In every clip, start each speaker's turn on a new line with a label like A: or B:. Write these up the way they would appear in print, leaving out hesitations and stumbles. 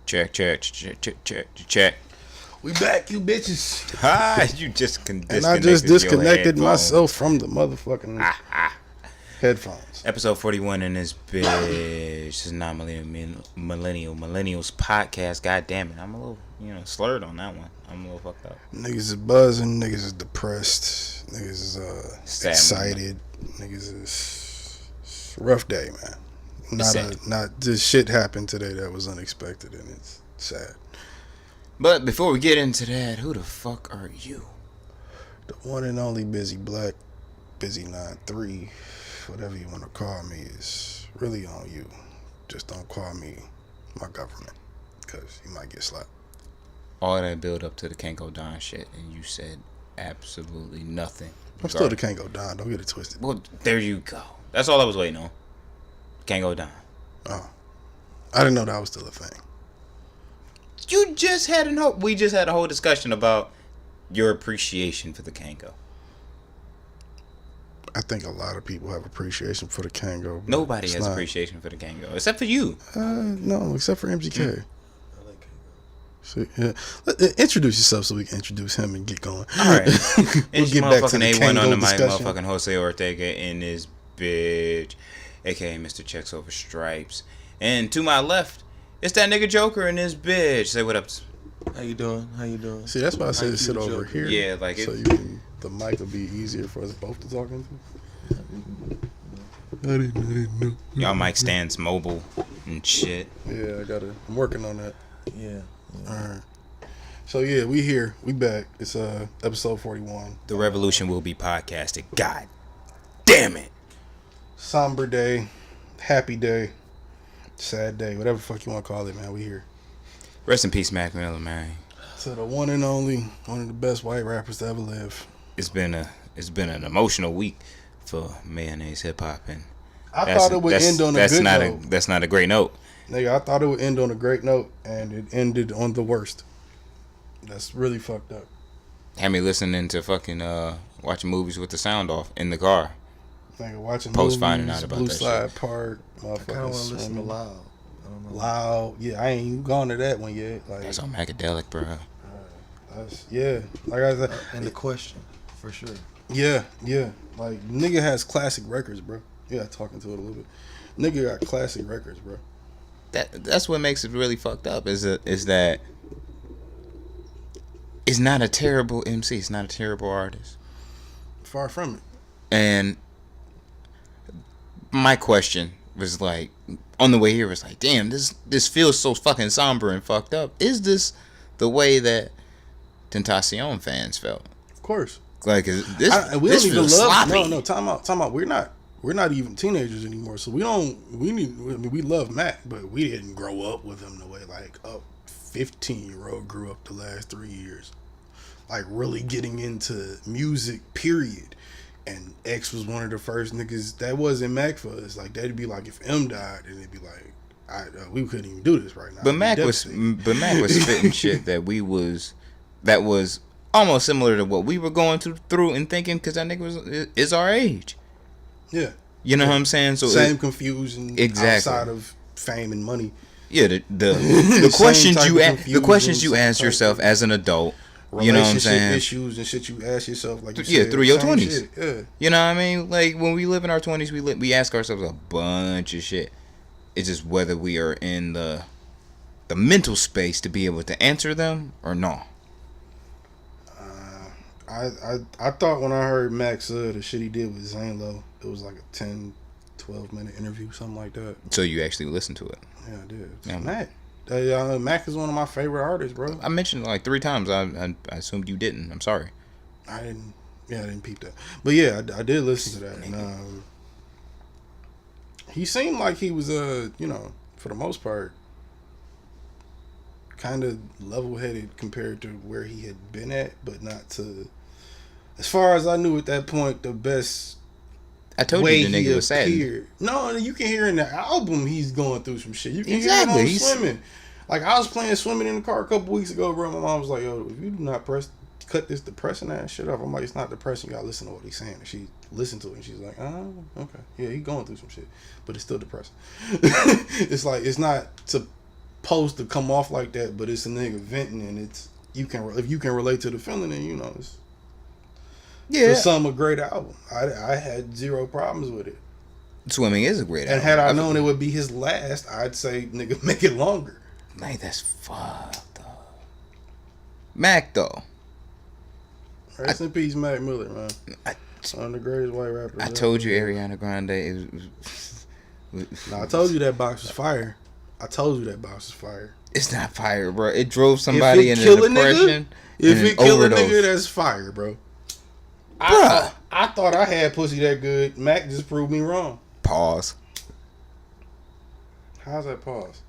A: Check.
B: We back, you bitches.
A: Hi, you just
B: and I just disconnected myself from the motherfucking headphones.
A: Episode 41 in this bitch. This is not Millennials podcast. God damn it. I'm a little, slurred on that one. I'm a little fucked up.
B: Niggas is buzzing. Niggas is depressed. Niggas is excited. Niggas is it's a rough day, man. Not this shit happened today that was unexpected, and it's sad.
A: But before we get into that, who the fuck are you?
B: The one and only Busy Black, Busy 93, whatever you want to call me is really on you. Just don't call me my government, because you might get slapped.
A: All that build up to the Can't Go Don shit, and you said absolutely nothing.
B: I'm still the Can't Go Don. Don't get it twisted.
A: Well, there you go. That's all I was waiting on. Can't Go Don.
B: Oh, I didn't know that was still a thing.
A: We just had a whole discussion about your appreciation for the Kango.
B: I think a lot of people have appreciation for the Kango.
A: Nobody has appreciation for the Kango, except for you.
B: No, except for MGK. I like Kango. So, yeah. Introduce yourself so we can introduce him and get going.
A: All right. We'll get back to the A1 on the mic, motherfucking Jose Ortega in this bitch, a.k.a. Mr. Checks Over Stripes. And to my left, it's that nigga Joker in this bitch. Say what up.
C: How you doing?
B: See, that's why I said to sit over here.
A: Yeah, like
B: so the mic will be easier for us both to talk into. I didn't know.
A: Y'all mic stands mobile and shit.
B: Yeah, I'm working on that.
C: Yeah.
B: All right. So yeah, we here. We back. It's episode 41.
A: The revolution will be podcasted. God damn it.
B: Somber day, happy day, sad day, whatever the fuck you want to call it, man. We here.
A: Rest in peace, Mac Miller, man.
B: To the one and only, one of the best white rappers to ever live.
A: It's been an emotional week for mayonnaise hip hop, and
B: I thought it would end on a good note.
A: That's not a great note,
B: nigga. I thought it would end on a great note, and it ended on the worst. That's really fucked up.
A: Had me listening to fucking watching movies with the sound off in the car.
B: Nigga, watching
A: post
B: movies,
A: finding out about
B: Blue
A: that
B: Slide
A: shit.
B: Park,
C: I kind of want to listen to Loud. I don't know.
B: Loud, yeah, I ain't even gone to that one yet. Like,
A: that's on Macadelic, bro.
B: Yeah, like I said,
C: and The Question, for sure.
B: Yeah, like nigga has classic records, bro. Yeah, talking to it a little bit. Nigga got classic records, bro.
A: That's what makes it really fucked up. Is that it's not a terrible MC. It's not a terrible artist.
B: Far from it.
A: And my question was like, on the way here, was like, damn, this feels so fucking somber and fucked up. Is this the way that Tentacion fans felt?
B: Of course.
A: Like,
B: we
A: this
B: don't even
A: feels
B: love.
A: sloppy.
B: No, time out. We're not even teenagers anymore, so we love Mac, but we didn't grow up with him the way like a 15-year-old grew up the last 3 years, like really getting into music. Period. And X was one of the first niggas that wasn't Mac for us. Like that'd be like if M died, and it'd be like, we couldn't even do this right now.
A: But Mac was spitting shit that was almost similar to what we were going through and thinking, because that nigga is our age.
B: Yeah.
A: You know what I'm saying? So
B: same confusion
A: exactly.
B: Outside of fame and money.
A: Yeah, the questions you ask yourself as an adult. You know what I'm saying?
B: Issues and shit you ask yourself, like you
A: said, through your 20s.
B: Yeah.
A: You know what I mean? Like when we live in our 20s, we ask ourselves a bunch of shit. It's just whether we are in the mental space to be able to answer them or no.
B: I thought when I heard Max the shit he did with Zane Lowe, it was like a 10-12 minute interview, something like that.
A: So you actually listened to it?
B: Yeah, I did.
A: Yeah,
B: Mac. Mac is one of my favorite artists, bro.
A: I mentioned it like 3 times. I assumed you didn't. I'm sorry.
B: I didn't peep that. But yeah, I did listen to that. And he seemed like he was for the most part, kind of level-headed compared to where he had been at, but not to. As far as I knew at that point, the best.
A: I told you the nigga was sad.
B: No, you can hear in the album he's going through some shit. You can hear it on Swimming. Like I was playing Swimming in the car a couple weeks ago, bro. My mom was like, "Yo, if you do not cut this depressing ass shit off," I'm like, "It's not depressing. You gotta listen to what he's saying." And she listened to it and she's like, "Oh, okay, yeah, he's going through some shit, but it's still depressing." It's like it's not to supposed to come off like that, but it's a nigga venting, and it's if you can relate to the feeling, then you know it's a great album. I had zero problems with it.
A: Swimming is a great album.
B: And had I known it would be his last, I'd say nigga make it longer.
A: Man, that's fucked up. Mac though.
B: Rest in peace, Mac Miller, man. One of the greatest white rappers.
A: I told you Ariana Grande.
B: I told you that box was fire.
A: It's not fire, bro. It drove somebody into depression.
B: If it kill a nigga, that's fire, bro. I thought I had pussy that good. Mac just proved me wrong.
A: Pause.
B: How's that pause?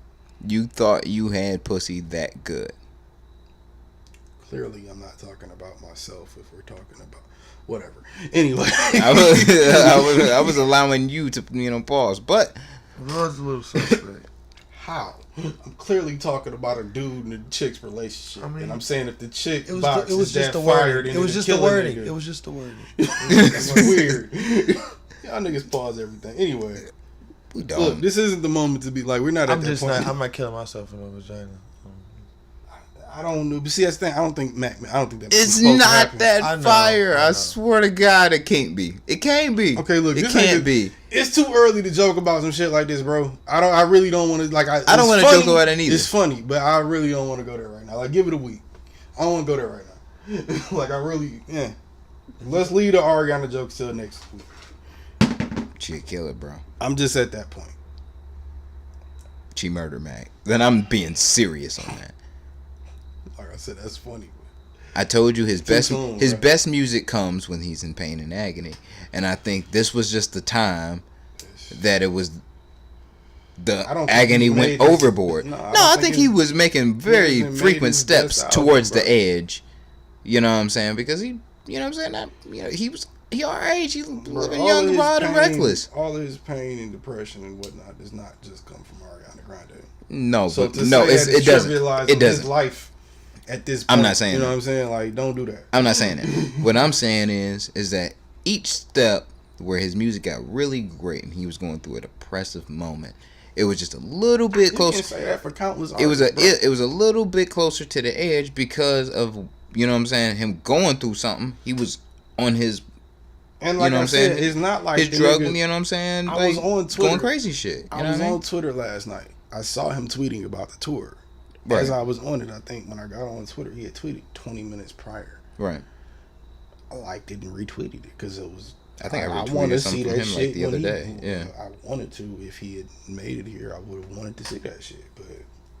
A: You thought you had pussy that good.
B: Clearly, I'm not talking about myself if we're talking about whatever. Anyway.
A: I was allowing you to, pause, but
C: it was a little suspect.
B: How? I'm clearly talking about a dude and a chick's relationship. And I'm saying if the chick box is that fired,
C: it was just the wording. It was just the wording.
B: It's weird. Y'all niggas pause everything. Anyway.
A: We don't.
B: Look, this isn't the moment to be like, we're not at that point.
C: I'm not killing myself in a vagina.
B: I don't know, but see that's the thing. I don't think that.
A: It's not that fire. I swear to God, it can't be. It can't be.
B: Okay, look,
A: it can't be.
B: It's too early to joke about some shit like this, bro. I really don't want to. Like, I
A: don't want to joke about it either.
B: It's funny, but I really don't want to go there right now. Like, give it a week. I don't want to go there right now. Like, I really, Let's leave the Ariana jokes till next week.
A: She a killer, bro.
B: I'm just at that point.
A: She murdered Mac. Then I'm being serious on that.
B: Like I said, that's funny.
A: I told you his best music comes when he's in pain and agony, and I think this was just the time that it was the agony went overboard. I think he was making very frequent steps towards the edge. You know what I'm saying? Because he our age. He living young, wild, and reckless.
B: All his pain and depression and whatnot does not just come from Ariana Grande.
A: No, so it doesn't. It doesn't.
B: His life. At this point,
A: I'm not saying
B: you know what I'm saying? Like, don't do that.
A: I'm not saying that. What I'm saying is that each step where his music got really great and he was going through a depressive moment, it was just a little bit closer.
B: You can say that for countless
A: artists, it was a little bit closer to the edge because of him going through something. He was on his
B: and I said, it's not like
A: his drug. You know what I'm saying?
B: I was on Twitter,
A: going crazy shit.
B: I was on Twitter last night. I saw him tweeting about the tour.
A: Right.
B: As I was on it, I think when I got on Twitter, he had tweeted 20 minutes prior.
A: Right.
B: I liked it and retweeted it because it was.
A: I think I wanted to see that shit like the other day. Yeah.
B: I wanted to. If he had made it here, I would have wanted to see that shit. But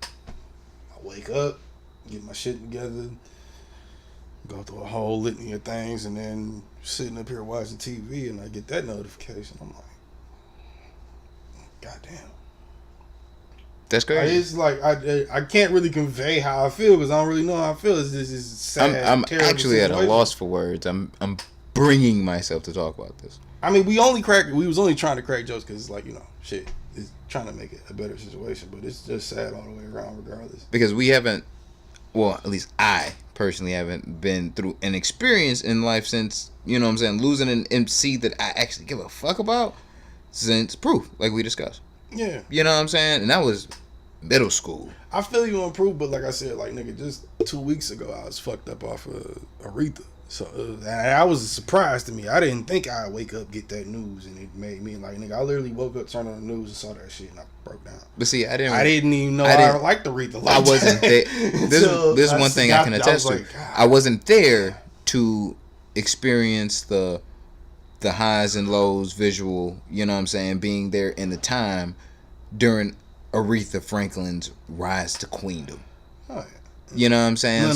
B: I wake up, get my shit together, go through a whole litany of things, and then sitting up here watching TV, and I get that notification. I'm like, goddamn.
A: That's crazy.
B: It's like I can't really convey how I feel because I don't really know how I feel. It's this sad.
A: I'm actually at a loss for words. I'm bringing myself to talk about this.
B: I mean, we was only trying to crack jokes because it's like, shit, it's trying to make it a better situation, but it's just sad all the way around regardless.
A: Because we haven't, well, at least I personally haven't been through an experience in life since, losing an MC that I actually give a fuck about since Proof, like we discussed.
B: Yeah.
A: You know what I'm saying? And that was middle school.
B: I feel you on Proof, but like I said, like, nigga, just 2 weeks ago, I was fucked up off of Aretha. So that was a surprise to me. I didn't think I'd wake up, get that news, and it made me like, nigga, I literally woke up, turned on the news, and saw that shit, and I broke down.
A: But see, I didn't
B: even know I liked Aretha. Like
A: I wasn't there. This one thing I can attest to. I wasn't there to experience the highs and lows visual, you know what I'm saying, being there in the time during Aretha Franklin's rise to queendom. Oh, yeah. You know what I'm saying?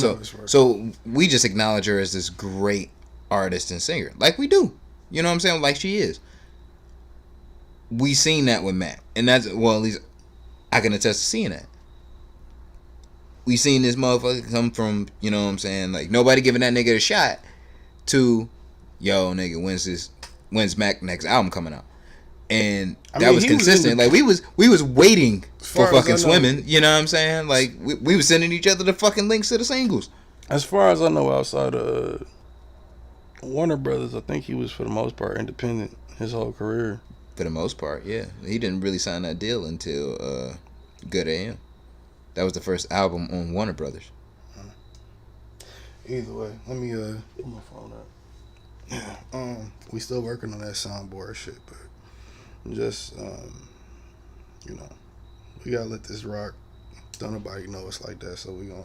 A: So we just acknowledge her as this great artist and singer. Like we do. You know what I'm saying? Like she is. We seen that with Mac. And that's, well, at least I can attest to seeing that. We seen this motherfucker come from, you know what I'm saying, like nobody giving that nigga a shot to, yo, nigga, when's Mac next album coming out? And that was consistent. Like we was waiting for fucking Swimming. You know what I'm saying? Like we was sending each other the fucking links to the singles.
B: As far as I know, outside of Warner Brothers, I think he was for the most part independent his whole career.
A: For the most part, yeah. He didn't really sign that deal until Good AM. That was the first album on Warner Brothers.
B: Either way, let me put my phone up. Yeah, we still working on that soundboard shit, but just you know, we gotta let this rock. Don't nobody know us like that, so we gonna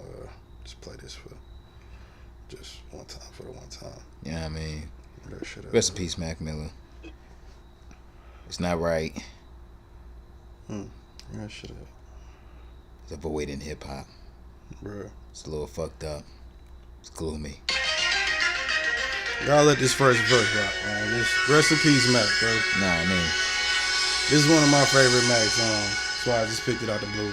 B: just play this for just one time for the one time.
A: Yeah, I mean,
B: that shit up.
A: Rest in peace, Mac Miller. It's not right.
B: That shit up.
A: It's a void in hip hop.
B: Bruh.
A: It's a little fucked up. It's gloomy.
B: Gotta let this first verse rock, man. This rest in peace, Mac, bro.
A: Nah, I mean,
B: this is one of my favorite Mac songs. That's why I just picked it out the blue.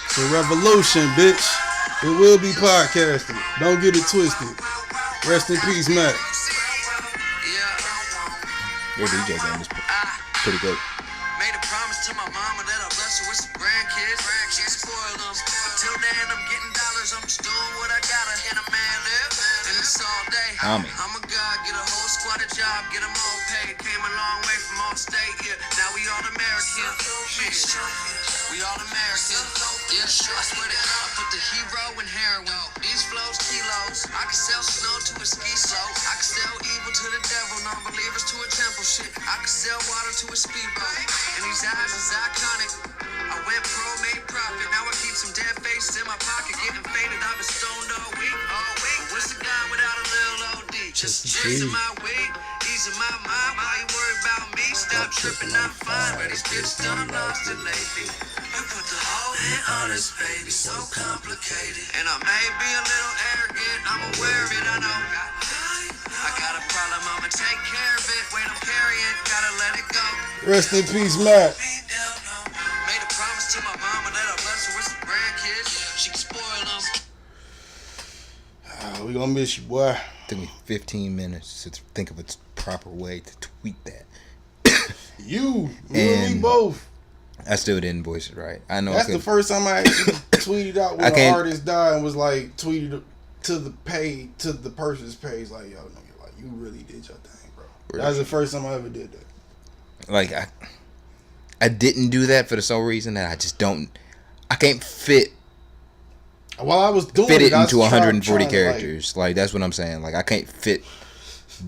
B: It's a revolution, bitch. It will be podcasting. Don't get it twisted. Rest in peace, Mac.
A: your DJ game is pretty good.
D: Made a promise to my mama that I'll bless her with some grandkids. She spoil them. Until then, I'm getting dollars. I'm just doing what I gotta. And a man live. And it's all day. I'm a god. Get a whole squad a job. Get them all paid. Came a long way from all state. Yeah, now we all American. Shit. We all American. Yeah, I swear to God, I put the hero in heroin. These flows, kilos. I can sell snow to a ski slope. I can sell evil to the devil. Non-believers to a temple. Shit. I can sell water to a speedboat. And these eyes is iconic. I went pro, made profit. Now I keep some dead faces in my pocket. Getting faded. I've been stoned all week. But what's the guy without a little OD? Just chasing my weed. Easing my mind. Why you worry about me? Stop tripping, I'm fine. But these bitches done lost it lately. You put the whole head on us, baby. So complicated. And I may be a little arrogant. I'm aware of it, I know. I got a problem, I'ma take care of it. Wait, I'm carrying, gotta let it go.
B: Rest in peace, Matt.
D: Made a promise to my mama that I'll bless her with some grandkids. She can spoil them.
B: We gonna miss you, boy.
A: Took me 15 minutes to think of a proper way to tweet that.
B: You and me both.
A: I still didn't voice it right. I know
B: that's the first time I actually tweeted out when an artist died and was like tweeted to the page, to the person's page, like, yo, nigga, like, you really did your thing, bro. Really? That was the first time I ever did that.
A: Like, I didn't do that for the sole reason that I can't fit.
B: While I was doing
A: it into 140 characters. Like, that's what I'm saying. Like, I can't fit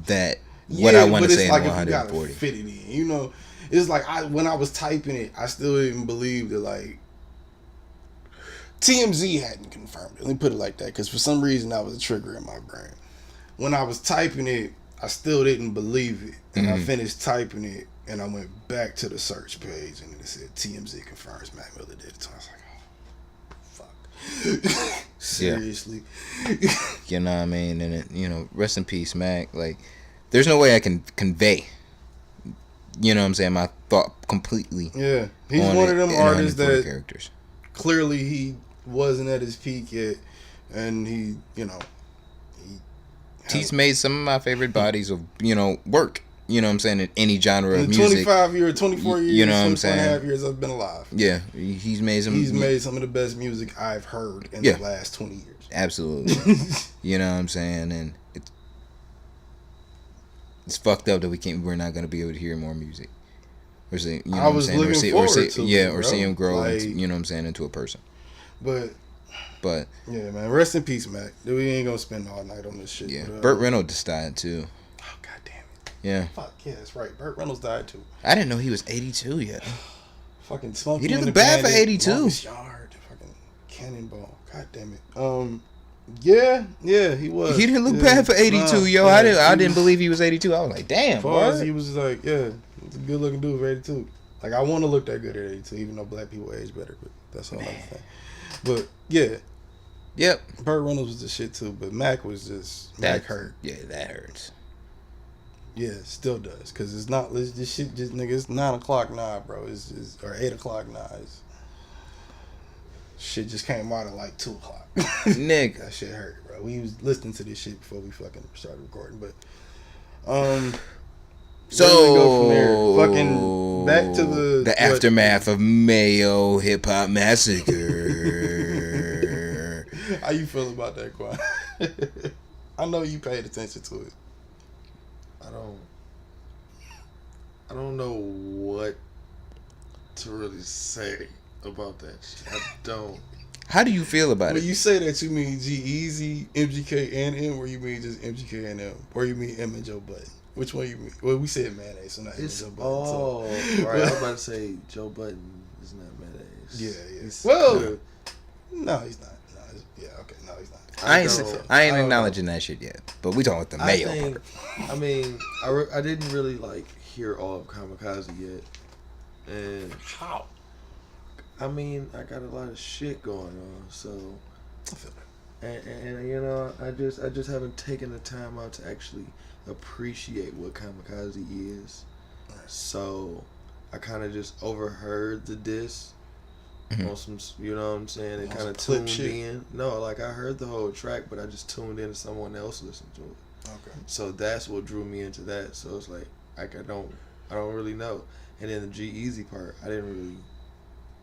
A: that. What I want to say
B: like
A: in 140.
B: Fit it in, you know. It's like when I was typing it, I still didn't believe that, like, TMZ hadn't confirmed it. Let me put it like that, because for some reason that was a trigger in my brain. When I was typing it, I still didn't believe it, and I finished typing it, and I went back to the search page, and it said TMZ confirms Mac Miller did it. So I was like, oh, fuck. Seriously.
A: You know what I mean? And it, you know, rest in peace, Mac. Like, there's no way I can convey, you know what I'm saying, my thought completely.
B: Yeah. He's one of them artists that
A: characters.
B: Clearly he wasn't at his peak yet, and he, you know,
A: he's made some of my favorite bodies of, you know, work, you know what I'm saying, in any genre of music.
B: 24 years,
A: you know what I'm saying,
B: 25 years I've been alive.
A: Yeah, he's made some of the best music I've heard in the last 20 years. Absolutely. You know what I'm saying, and it's fucked up that we're not gonna be able to hear more music. Or see, you know
B: I was looking forward to it,
A: or see him grow, like, into, you know what I'm saying, into a person. But
B: yeah, man, rest in peace, Mac. We ain't gonna spend all night on this shit.
A: Yeah, Burt Reynolds just died too.
B: Oh, god damn it.
A: Yeah.
B: Fuck yeah, that's right. Burt Reynolds died too.
A: I didn't know he was 82 yet.
B: Fucking smoking.
A: He didn't look bad for 82.
B: Yard, fucking cannonball. God damn it. Yeah, he was.
A: He didn't look bad for 82, yo. I didn't believe he was 82. I was like, damn, boy.
B: He was like, yeah, he's a good looking dude for 82. Like, I want to look that good at 82, even though black people age better, but that's all I'm saying. But yeah.
A: Yep.
B: Burt Reynolds was the shit too, but Mac was just, Mac hurt.
A: Yeah, that hurts.
B: Yeah, it still does, cause it's not. This shit just, nigga. It's 9 o'clock now, bro. It's or 8 o'clock now. Shit just came out at like 2 o'clock.
A: Nigga,
B: that shit hurt, bro. We was listening to this shit before we fucking started recording, but
A: so
B: go from there? Fucking back to the
A: aftermath of Mayo hip hop massacre.
B: How you feel about that, Quan? I know you paid attention to it.
C: I don't know what to really say about that shit. I don't.
A: How do you feel about
B: When
A: it?
B: you say that, you mean G-Eazy, MGK, and M, or you mean just MGK and M? Or you mean M and Joe Budden? Which one you mean? Well, we said mayonnaise, so not M and
C: It's
B: Joe Budden.
C: right. I was about to say Joe Budden is not mayonnaise.
B: Yeah.
C: He's
B: Well,
C: good.
B: No, he's not. No, okay. No, he's not.
A: I ain't acknowledging that shit yet. But we talking about the Mayo part.
C: I mean, I didn't really like hear all of Kamikaze yet, and
B: How?
C: I mean, I got a lot of shit going on, so
B: I feel that.
C: and you know, I just haven't taken the time out to actually appreciate what Kamikaze is.
B: Right.
C: So I kind of just overheard the diss on some, you know what I'm saying? It
B: On
C: kind of
B: some clip
C: tuned
B: shit?
C: in. No, like I heard the whole track, but I just tuned in to someone else listen to it.
B: Okay.
C: So that's what drew me into that. So it's like I don't really know. And then the G-Eazy part, I didn't really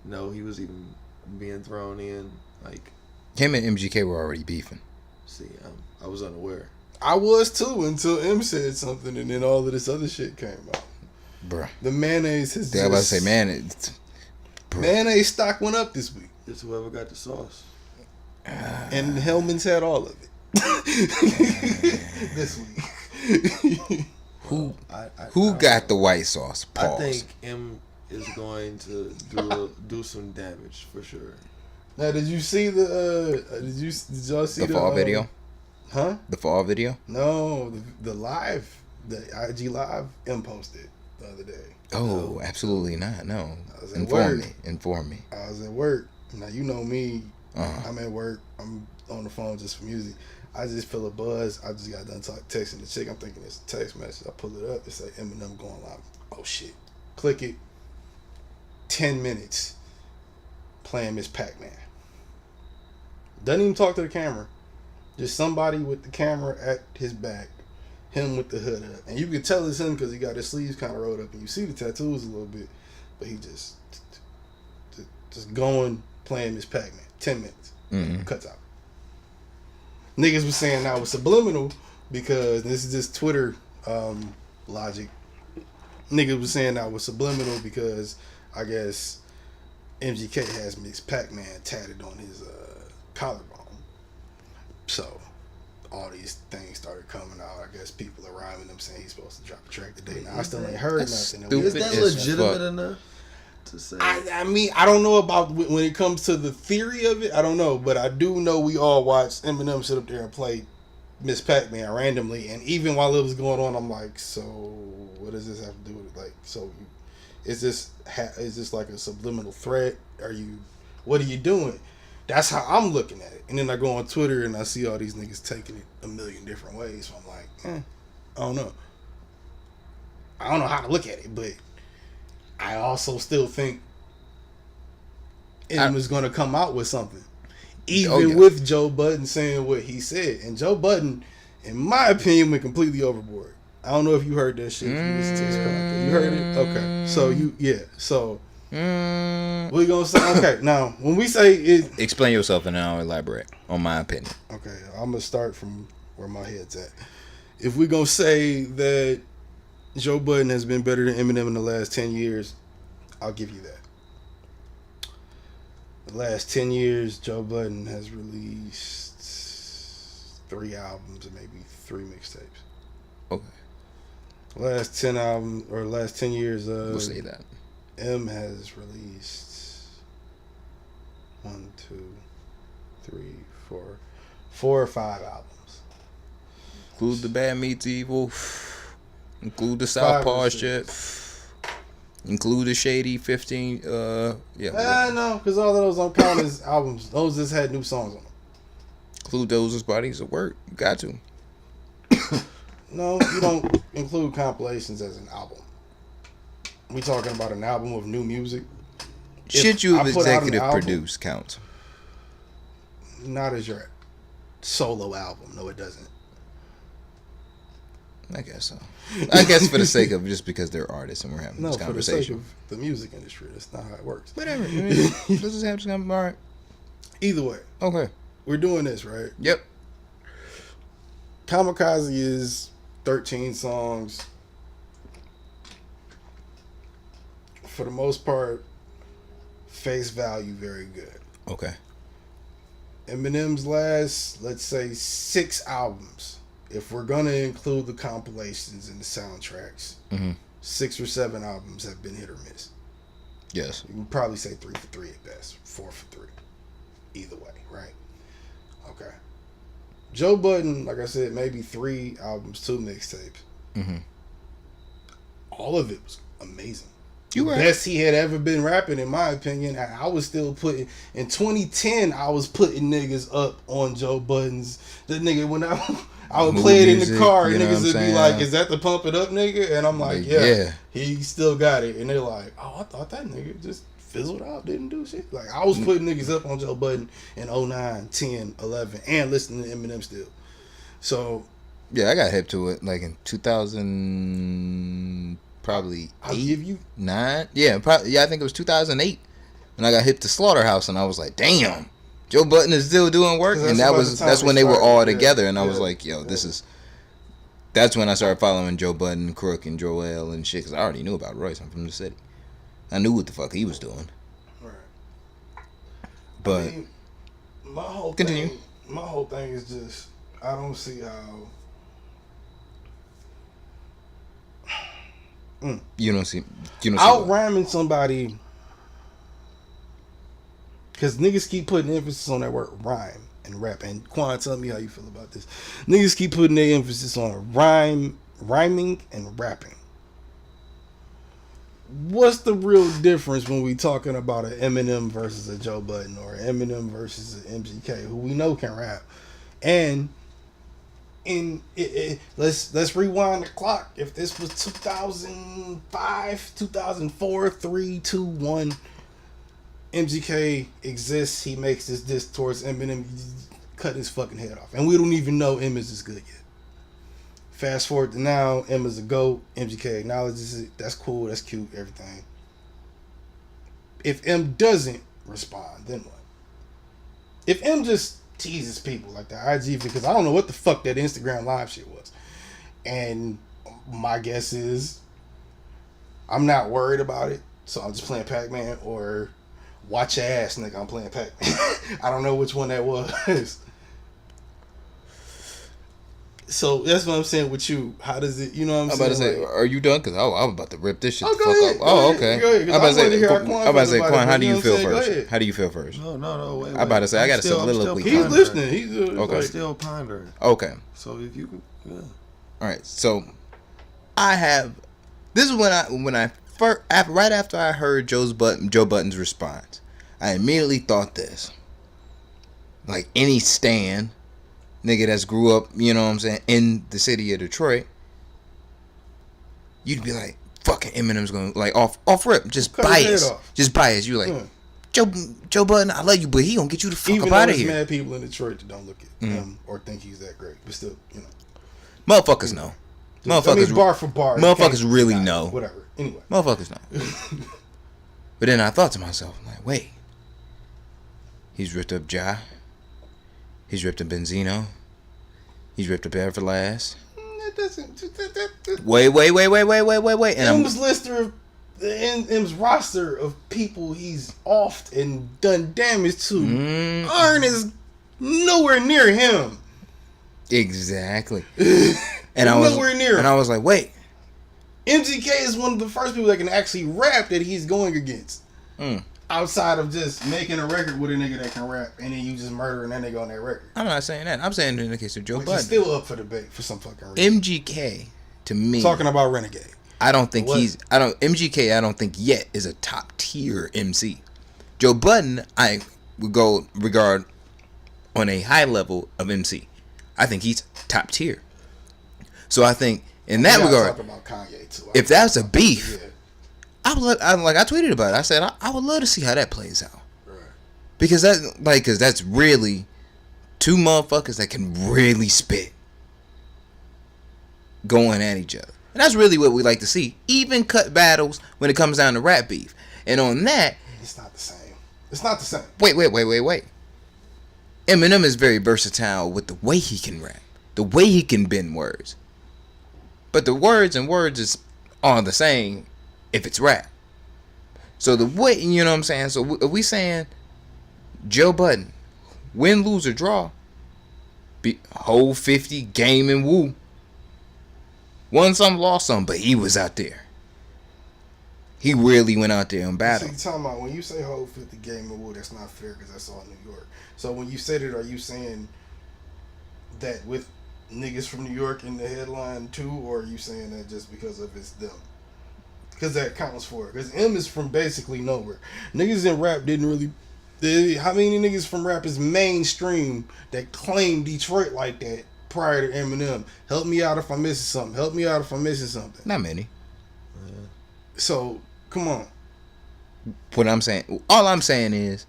C: know he was even being thrown in. Like,
A: Him and MGK were already beefing.
C: see, I was unaware.
B: I was too until M said something, and then all of this other shit came out.
A: Bruh.
B: The mayonnaise has
A: I was about to say, man,
B: mayonnaise stock went up this week,
C: It's whoever got the sauce.
B: and Hellman's had all of it this week.
A: who
C: I
A: got the white sauce? Pause.
C: I think M is going to do some damage for sure.
B: Now, did you see the? Did y'all see
A: the fall video?
B: Huh?
A: The fall video?
B: No, the live, the IG live, M posted the other day.
A: Oh, absolutely not. No.
B: I was at
A: Inform
B: work.
A: me. Inform me.
B: I was at work. Now you know me.
A: Uh-huh.
B: I'm at work. I'm on the phone just for music. I just feel a buzz. I just got done texting the chick. I'm thinking it's a text message. I pull it up. It's like Eminem going live. Oh shit! Click it. 10 minutes playing Miss Pac-Man. Doesn't even talk to the camera. Just somebody with the camera at his back. Him with the hood up. And you can tell it's him because he got his sleeves kind of rolled up. And you see the tattoos a little bit. But he just going, playing Miss Pac-Man. 10 minutes.
A: Mm-hmm.
B: Cuts out. Niggas was saying that was subliminal because this is just Twitter logic. Niggas was saying that was subliminal because I guess MGK has Miss Pac-Man tatted on his collarbone. So all these things started coming out. I guess people are rhyming them saying he's supposed to drop a track today. Now I still ain't heard
A: That's
B: nothing.
A: stupid.
C: Is that
A: as
C: legitimate
A: fuck.
C: enough to say?
B: I mean, I don't know about when it comes to the theory of it. I don't know, but I do know we all watched Eminem sit up there and play Miss Pac-Man randomly, and even while it was going on, I'm like, so what does this have to do with it? Like, so is this like a subliminal threat? What are you doing? That's how I'm looking at it. And then I go on Twitter and I see all these niggas taking it a million different ways. So I'm like, I don't know. I don't know how to look at it, but I also still think Eminem is going to come out with something. Even with Joe Budden saying what he said. And Joe Budden, in my opinion, went completely overboard. I don't know if you heard that shit. If you listened to his podcast. You heard it? Okay. So, So, we're going to say, okay, now, when we say it...
A: Explain yourself and then I'll elaborate on my opinion.
B: Okay, I'm going to start from where my head's at. If we're going to say that Joe Budden has been better than Eminem in the last 10 years, I'll give you that. The last 10 years, Joe Budden has released 3 albums and maybe 3 mixtapes.
A: Okay.
B: Last 10 albums, or last 10 years,
A: We'll say that.
B: M has released 1, 2, 3, 4 or 5 albums.
A: Include the Bad Meets Evil. Include the
B: 5
A: Southpaw
B: or
A: shit. Include the Shady 15.
B: No, because all of those don't count as albums. Those just had new songs on them.
A: Include those as bodies of work. You got to.
B: No, you don't include compilations as an album. We talking about an album of new music.
A: Shit you have
B: I put out an
A: executive
B: album,
A: produced counts.
B: Not as your solo album. No, it doesn't.
A: I guess so. I guess for the sake of just because they're artists and we're having this
B: For the sake
A: conversation.
B: of the music industry. That's not how it works.
A: Whatever. Let's just have some. All right.
B: Either way,
A: Okay.
B: we're doing this, right?
A: Yep.
B: Kamikaze is 13 songs. For the most part, face value very good.
A: Okay.
B: Eminem's last, let's say, 6 albums, if we're going to include the compilations and the soundtracks, 6 or 7 albums have been hit or miss.
A: Yes.
B: You can probably say 3 for 3 at best, 4 for 3. Either way, right? Okay. Joe Budden, like I said, maybe 3 albums, 2 mixtapes. All of it was amazing.
A: You right.
B: Best he had ever been rapping, in my opinion. I was still putting in 2010. I was putting niggas up on Joe Budden's. The nigga when I would play it in the car, and niggas would be like, "Is that the Pump It Up nigga?" And I'm like, "Yeah, he still got it." And they're like, "Oh, I thought that nigga just fizzled out, didn't do shit." Like I was putting niggas up on Joe Budden in 09, 10, 11, and listening to Eminem still. So
A: yeah, I got hip to it like in 2000. Probably
B: I'll give you
A: 9. Yeah, probably, I think it was 2008 when I got hit to Slaughterhouse, and I was like, "Damn, Joe Budden is still doing work." And that's when they were all together, and I was like, "Yo, this is." That's when I started following Joe Budden, Crook, and Joel and shit, because I already knew about Royce. I'm from the city. I knew what the fuck he was doing.
B: Right.
A: But
B: I mean, my whole
A: continue.
B: thing is just I don't see how.
A: You don't see
B: out rhyming somebody, because niggas keep putting emphasis on that word rhyme and rap. And Quan, tell me how you feel about this. Niggas keep putting their emphasis on rhyming and rapping. What's the real difference when we talking about an Eminem versus a Joe Budden, or Eminem versus an MGK, who we know can rap? And let's rewind the clock. If this was 2005, 2004, 3, 2, 1, MGK exists. He makes this diss towards Eminem, cut his fucking head off, and we don't even know M is as good yet. Fast forward to now, M is a GOAT. MGK acknowledges it. That's cool. That's cute. Everything. If M doesn't respond, then what? If M just teases people like the IG, because I don't know what the fuck that Instagram live shit was, and my guess is I'm not worried about it, so I'm just playing Pac-Man, or watch your ass, nigga, I'm playing Pac-Man. I don't know which one that was. So that's what I'm saying with you. How does it, you know what I'm saying?
A: I'm about to say, like, are you done? Because I'm about to rip this shit the fuck
B: ahead,
A: up. Oh, okay.
B: I'm about to say,
A: Quan, how do you feel first? How do you feel first?
C: No, wait.
A: I'm about to say, I got a soliloquy.
B: He's listening. He's
A: okay.
C: I'm still pondering.
A: Okay.
C: So if you can, yeah.
A: All right. So I have. This is when I first, right after I heard Joe Budden's response, I immediately thought this. Like any stan nigga that's grew up, you know what I'm saying, in the city of Detroit, you'd be like, fucking Eminem's going, like, off rip, just bias. Just bias. You like, Joe Budden, I love you, but he gonna get you the fuck up out of here.
B: Even though there's mad people in Detroit that don't look at him or think he's that great, but still, you know.
A: Motherfuckers know. Motherfuckers, I mean,
B: bar for bar.
A: Motherfuckers really know.
B: Whatever. Anyway.
A: Motherfuckers know. But then I thought to myself, I'm like, wait. He's ripped up Ja. He's ripped up Benzino. He's ripped up Everlast.
B: That doesn't.
A: Wait. And
B: M's roster of people he's offed and done damage to aren't as nowhere near him.
A: Exactly. And I was nowhere near him. And I was like, wait.
B: MGK is one of the first people that can actually rap that he's going against. Outside of just making a record with a nigga that can rap, and then you just murdering that nigga on that record.
A: I'm not saying that. I'm saying in the case of Joe Budden.
B: He's still up for debate for some fucking reason.
A: MGK, to me,
B: talking about Renegade.
A: I don't think MGK, I don't think yet is a top tier MC. Joe Budden, I would go regard on a high level of MC. I think he's top tier. So I think in that regard,
B: talk about Kanye too.
A: If that's a beef, I tweeted about it. I said I would love to see how that plays out, right? Because that's really two motherfuckers that can really spit, going at each other, and that's really what we like to see. Even cut battles when it comes down to rap beef, and on that,
B: it's not the same. It's not the same.
A: Wait. Eminem is very versatile with the way he can rap, the way he can bend words. But the words are the same if it's rap. So the way, you know what I'm saying? So are we saying Joe Budden, win, lose, or draw, whole 50, game and woo. Won some, lost some, but he was out there. He really went out there and battled.
B: So you talking about when you say whole 50 game and woo, that's not fair because that's all New York. So when you said it, are you saying that with niggas from New York in the headline too, or are you saying that just because of it's them? Because that counts for it. Because M is from basically nowhere. Niggas in rap didn't really. How many niggas from rap is mainstream that claim Detroit like that prior to Eminem? Help me out if I'm missing something. Help me out if I'm missing something.
A: Not many.
B: So come on.
A: What I'm saying, all I'm saying is,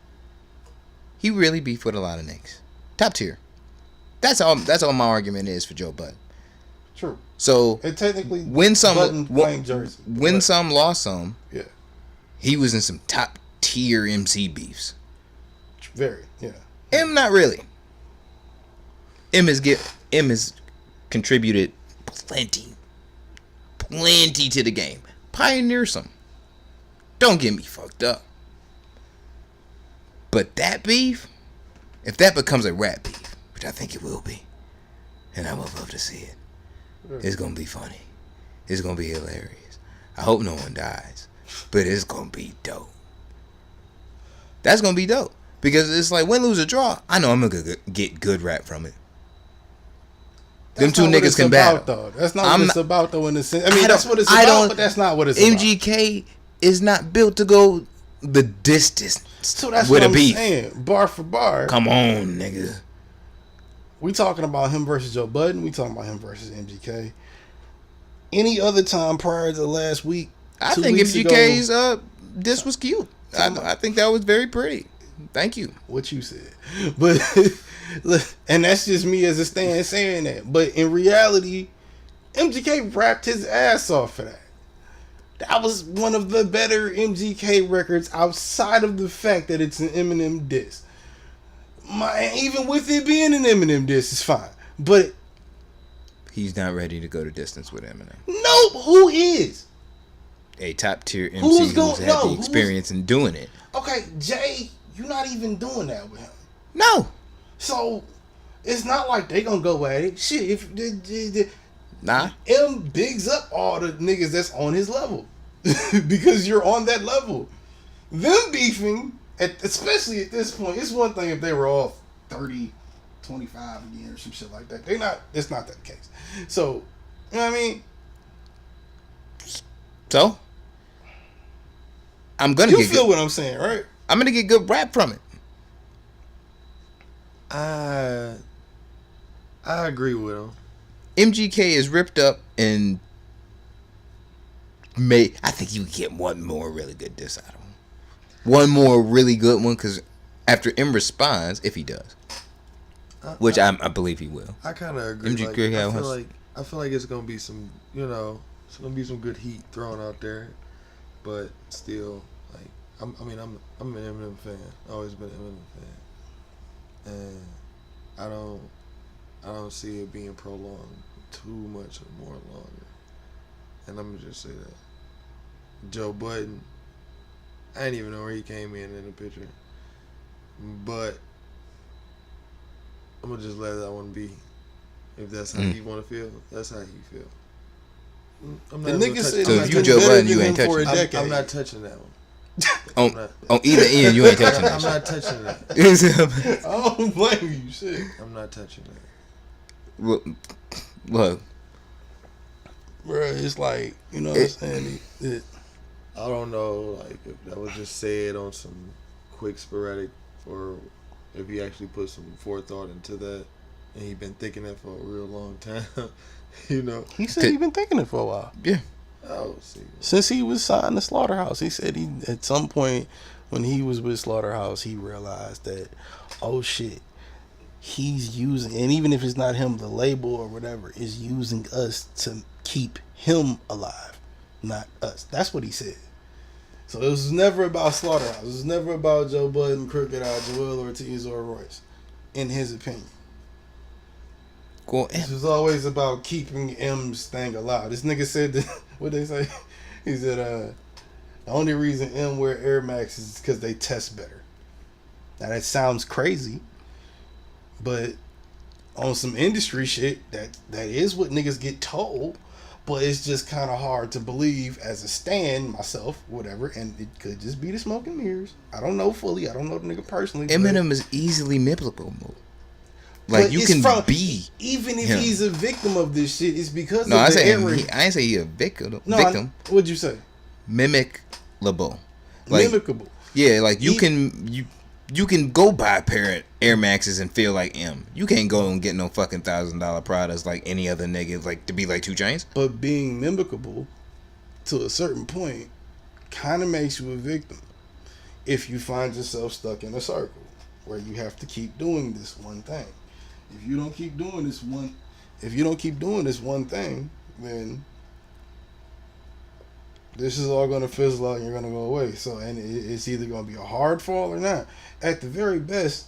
A: he really beefed with a lot of niggas. Top tier. That's all my argument is for Joe Budden.
B: True.
A: So
B: and technically,
A: win some,
B: jersey.
A: Win some, lost some.
B: Yeah.
A: He was in some top tier MC beefs.
B: Very, yeah.
A: M not really. M has contributed plenty to the game. Pioneer some. Don't get me fucked up. But that beef, if that becomes a rap beef, which I think it will be, and I would love to see it, it's gonna be funny. It's gonna be hilarious. I hope no one dies, but it's gonna be dope. That's gonna be dope because it's like win, lose, or draw. I know I'm gonna get good rap from it. Them two niggas can battle.
B: Though. That's not what it's about, though. In the sense, I mean, that's what it's about, but that's not what it's about.
A: MGK is not built to go the distance.
B: So that's
A: with
B: what
A: a
B: I'm
A: beef.
B: saying. Bar for bar.
A: Come on, nigga.
B: We talking about him versus Joe Budden. We talking about him versus MGK. Any other time prior to last week,
A: I think MGK's this was cute. I think that was very pretty. Thank you.
B: What you said, but and that's just me as a stand saying that. But in reality, MGK rapped his ass off for that. That was one of the better MGK records outside of the fact that it's an Eminem diss. Even with it being an Eminem diss, it's fine. But
A: he's not ready to go to distance with Eminem.
B: No, who is?
A: A top tier MC who's had the experience in doing it.
B: Okay, Jay, you're not even doing that with him.
A: No.
B: So it's not like they gonna go at it. Shit, if
A: nah.
B: M bigs up all the niggas that's on his level because you're on that level. Them beefing, especially at this point, it's one thing if they were all 30, 25 again or some shit like that. It's not that case. So, you know what I mean?
A: So, I'm gonna
B: you feel what I'm saying, right?
A: I'm gonna get good rap from it.
C: I agree with him.
A: MGK is ripped up and I think you get one more really good diss out of him. One more really good one, because after M responds, if he does, which I believe he will.
C: I kind of agree.
A: MGK
C: I feel like it's gonna be some, it's gonna be some good heat thrown out there, but still, like, I'm an Eminem fan. Always been an Eminem fan, and I don't see it being prolonged too much or more longer. And I'm gonna just say that Joe Budden, I didn't even know where he came in the picture, but I'm gonna just let that one be. If that's how he want to feel, that's how he feel. I'm not
B: the nigga said,
A: so if you Joe Budden, you ain't touching
B: it.
C: I'm not touching that one.
A: On either end, you ain't touching that.
C: I'm not touching that.
B: I don't blame you, shit.
C: I'm not touching that.
A: Look,
B: bro, it's like, you know what I'm saying?
C: I don't know, like, if that was just said on some quick sporadic, or if he actually put some forethought into that, and he been thinking that for a real long time.
B: He said he been thinking it for a while.
A: Yeah.
C: Oh, see.
B: Since he was signed to Slaughterhouse, he said he at some point when he was with Slaughterhouse, he realized that, oh shit, he's using, and even if it's not him, the label or whatever is using us to keep him alive, not us. That's what he said. So it was never about Slaughterhouse. It was never about Joe Budden, Crooked Eye, Joel Ortiz, or Royce, in his opinion.
A: Cool.
B: This was always about keeping M's thing alive. This nigga said that, what they say? He said, the only reason M wear Air Max is because they test better. Now that sounds crazy, but on some industry shit, that is what niggas get told. But it's just kind of hard to believe as a stan, myself, whatever, and it could just be the smoke and mirrors. I don't know fully. I don't know the nigga personally.
A: Eminem is easily manipulable. Like, you can be
B: even if he's a victim of this shit, it's because
A: no,
B: of
A: I
B: the
A: say I ain't say he a victim.
B: What'd you say?
A: Mimicable. Like,
B: Mimicable.
A: Yeah, like you can go buy a pair of Air Maxes and feel like M. You can't go and get no fucking $1,000 products like any other nigga, like to be like 2 Chainz.
B: But being mimicable to a certain point kind of makes you a victim if you find yourself stuck in a circle where you have to keep doing this one thing. If you don't keep doing this one thing, then this is all going to fizzle out and you're going to go away. So, and it's either going to be a hard fall or not. At the very best,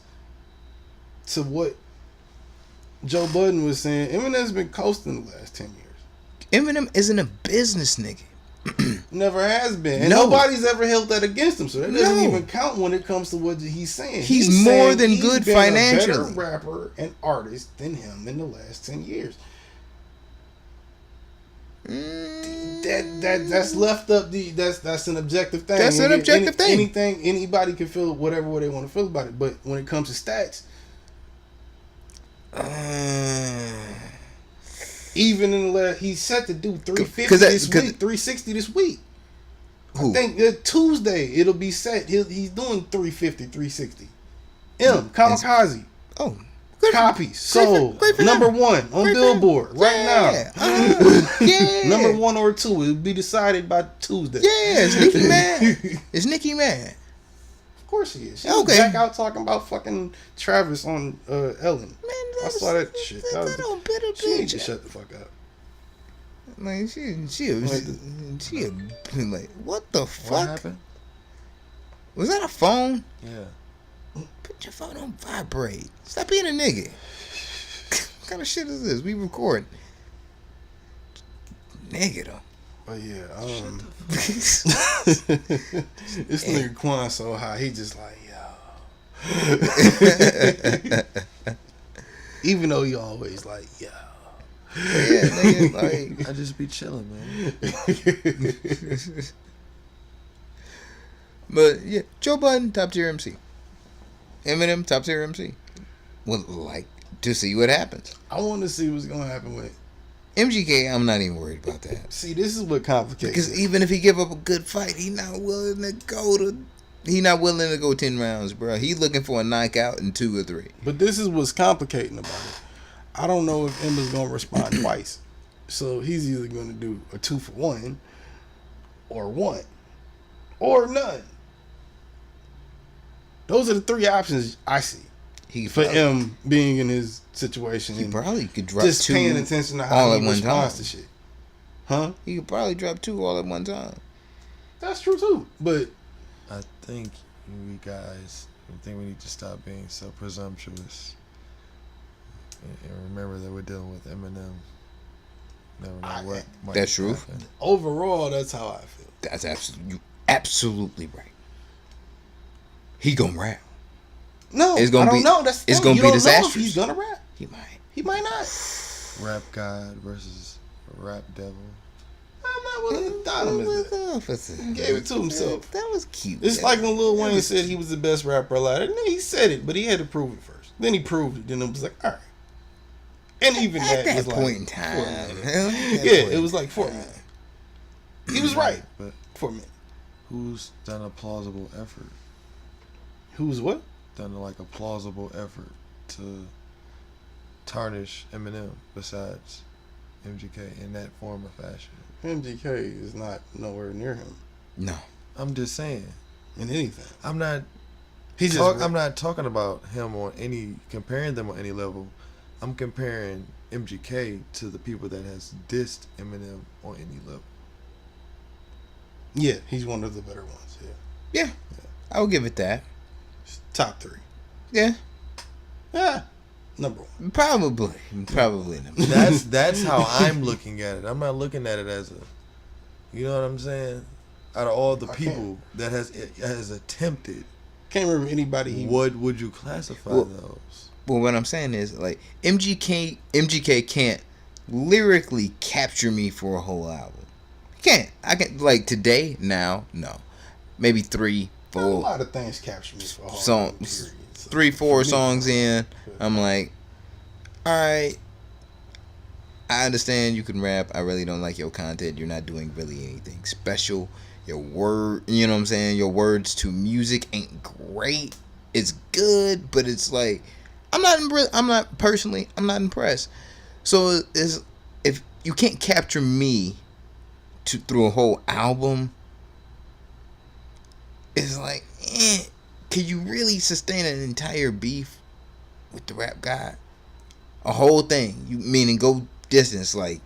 B: to what Joe Budden was saying, Eminem's been coasting the last 10 years.
A: Eminem isn't a business nigga.
B: Never has been. And nobody's ever held that against him. So that doesn't even count when it comes to what he's saying.
A: He's more than good financially.
B: He's been a better rapper and artist than him in the last 10 years. That's left up that's an objective thing.
A: That's an objective thing.
B: Anybody can feel whatever way they want to feel about it. But when it comes to stats, even in the last, he's set to do 350 this week, 360 this week. Who? I think Tuesday it'll be set. He's doing 350, 360. Kamikaze.
A: Oh.
B: Copies sold number 1 on Billboard right now.
A: Yeah.
B: Number 1 or 2. It'll be decided by Tuesday.
A: Yeah, is Nicki mad? Is Nicki mad?
B: Of course she is. She was back out talking about fucking Travis on Ellen. Man, I saw that shit. She need to shut the fuck up.
A: Like she like, what the fuck?
C: What happened?
A: Was that a phone?
C: Yeah.
A: Put your phone on vibrate. Stop being a nigga. What kind of shit is this? We recording. Nigga though.
B: But yeah, this nigga Quan so high, he just like, yo. Even though he always like, yo.
A: Yeah, nigga, like,
C: I just be chilling, man.
A: But yeah, Joe Budden, top tier MC. Eminem, top tier MC. Would like to see what happens.
B: I want to see what's gonna happen with
A: MGK. I'm not even worried about that.
B: See, this is what complicates.
A: Because even if he give up a good fight, he not willing to go 10 rounds, bro. He looking for a knockout in 2 or 3.
B: But this is what's complicating about it. I don't know if Emma's gonna respond twice. So he's either gonna do a 2 for 1 or 1 or none. Those are the 3 options I see. For M being in his situation.
A: He probably could drop
B: just
A: 2
B: paying attention to how he responds to shit. Huh?
A: He could probably drop 2 all at one time.
B: That's true too. But
C: I think we need to stop being so presumptuous and remember that we're dealing with Eminem. Never know what might
A: that's true.
C: happen.
B: Overall, that's how I feel.
A: That's absolutely right. He gonna rap.
B: No, I don't know. That's
A: it's gonna be disastrous.
B: He's gonna rap.
A: He might.
B: He might not.
C: Rap God versus rap devil.
B: I'm not willing to doubt him as that. He gave it to himself.
A: That was cute.
B: It's like when Lil Wayne said he was the best rapper alive. He said it, but he had to prove it first. Then he proved it. Then it was like, all right. And even
A: at that
B: was
A: point
B: like
A: in time,
B: it was like 4 minutes. He was right,
C: but
B: 4 minutes.
C: Who's done a plausible effort?
B: Who's what?
C: Done like a plausible effort to tarnish Eminem besides MGK in that form or fashion?
B: MGK is not nowhere near him.
A: No,
C: I'm just saying.
B: In anything,
C: I'm not. I'm not talking about him comparing them on any level. I'm comparing MGK to the people that has dissed Eminem on any level.
B: Yeah, he's one of the better ones.
A: Yeah. I will give it that.
B: Top 3.
A: Yeah.
B: Yeah. Number one.
A: Probably.
C: That's how I'm looking at it. I'm not looking at it as a, you know what I'm saying? Out of all the people that has attempted,
B: can't remember anybody.
C: What would you classify those?
A: Well, what I'm saying is like MGK can't lyrically capture me for a whole album. Can't. I can like today now. No, maybe 3, 4.
B: A lot of things capture me for a whole
A: songs.
B: album, period, so
A: 3, 4 songs in, I'm like, all right. I understand you can rap. I really don't like your content. You're not doing really anything special. Your word, you know what I'm saying? Your words to music ain't great. It's good, but it's like I'm not impressed. So it's, if you can't capture me through a whole album, it's like, can you really sustain an entire beef with the rap god? A whole thing. You meaning go distance, like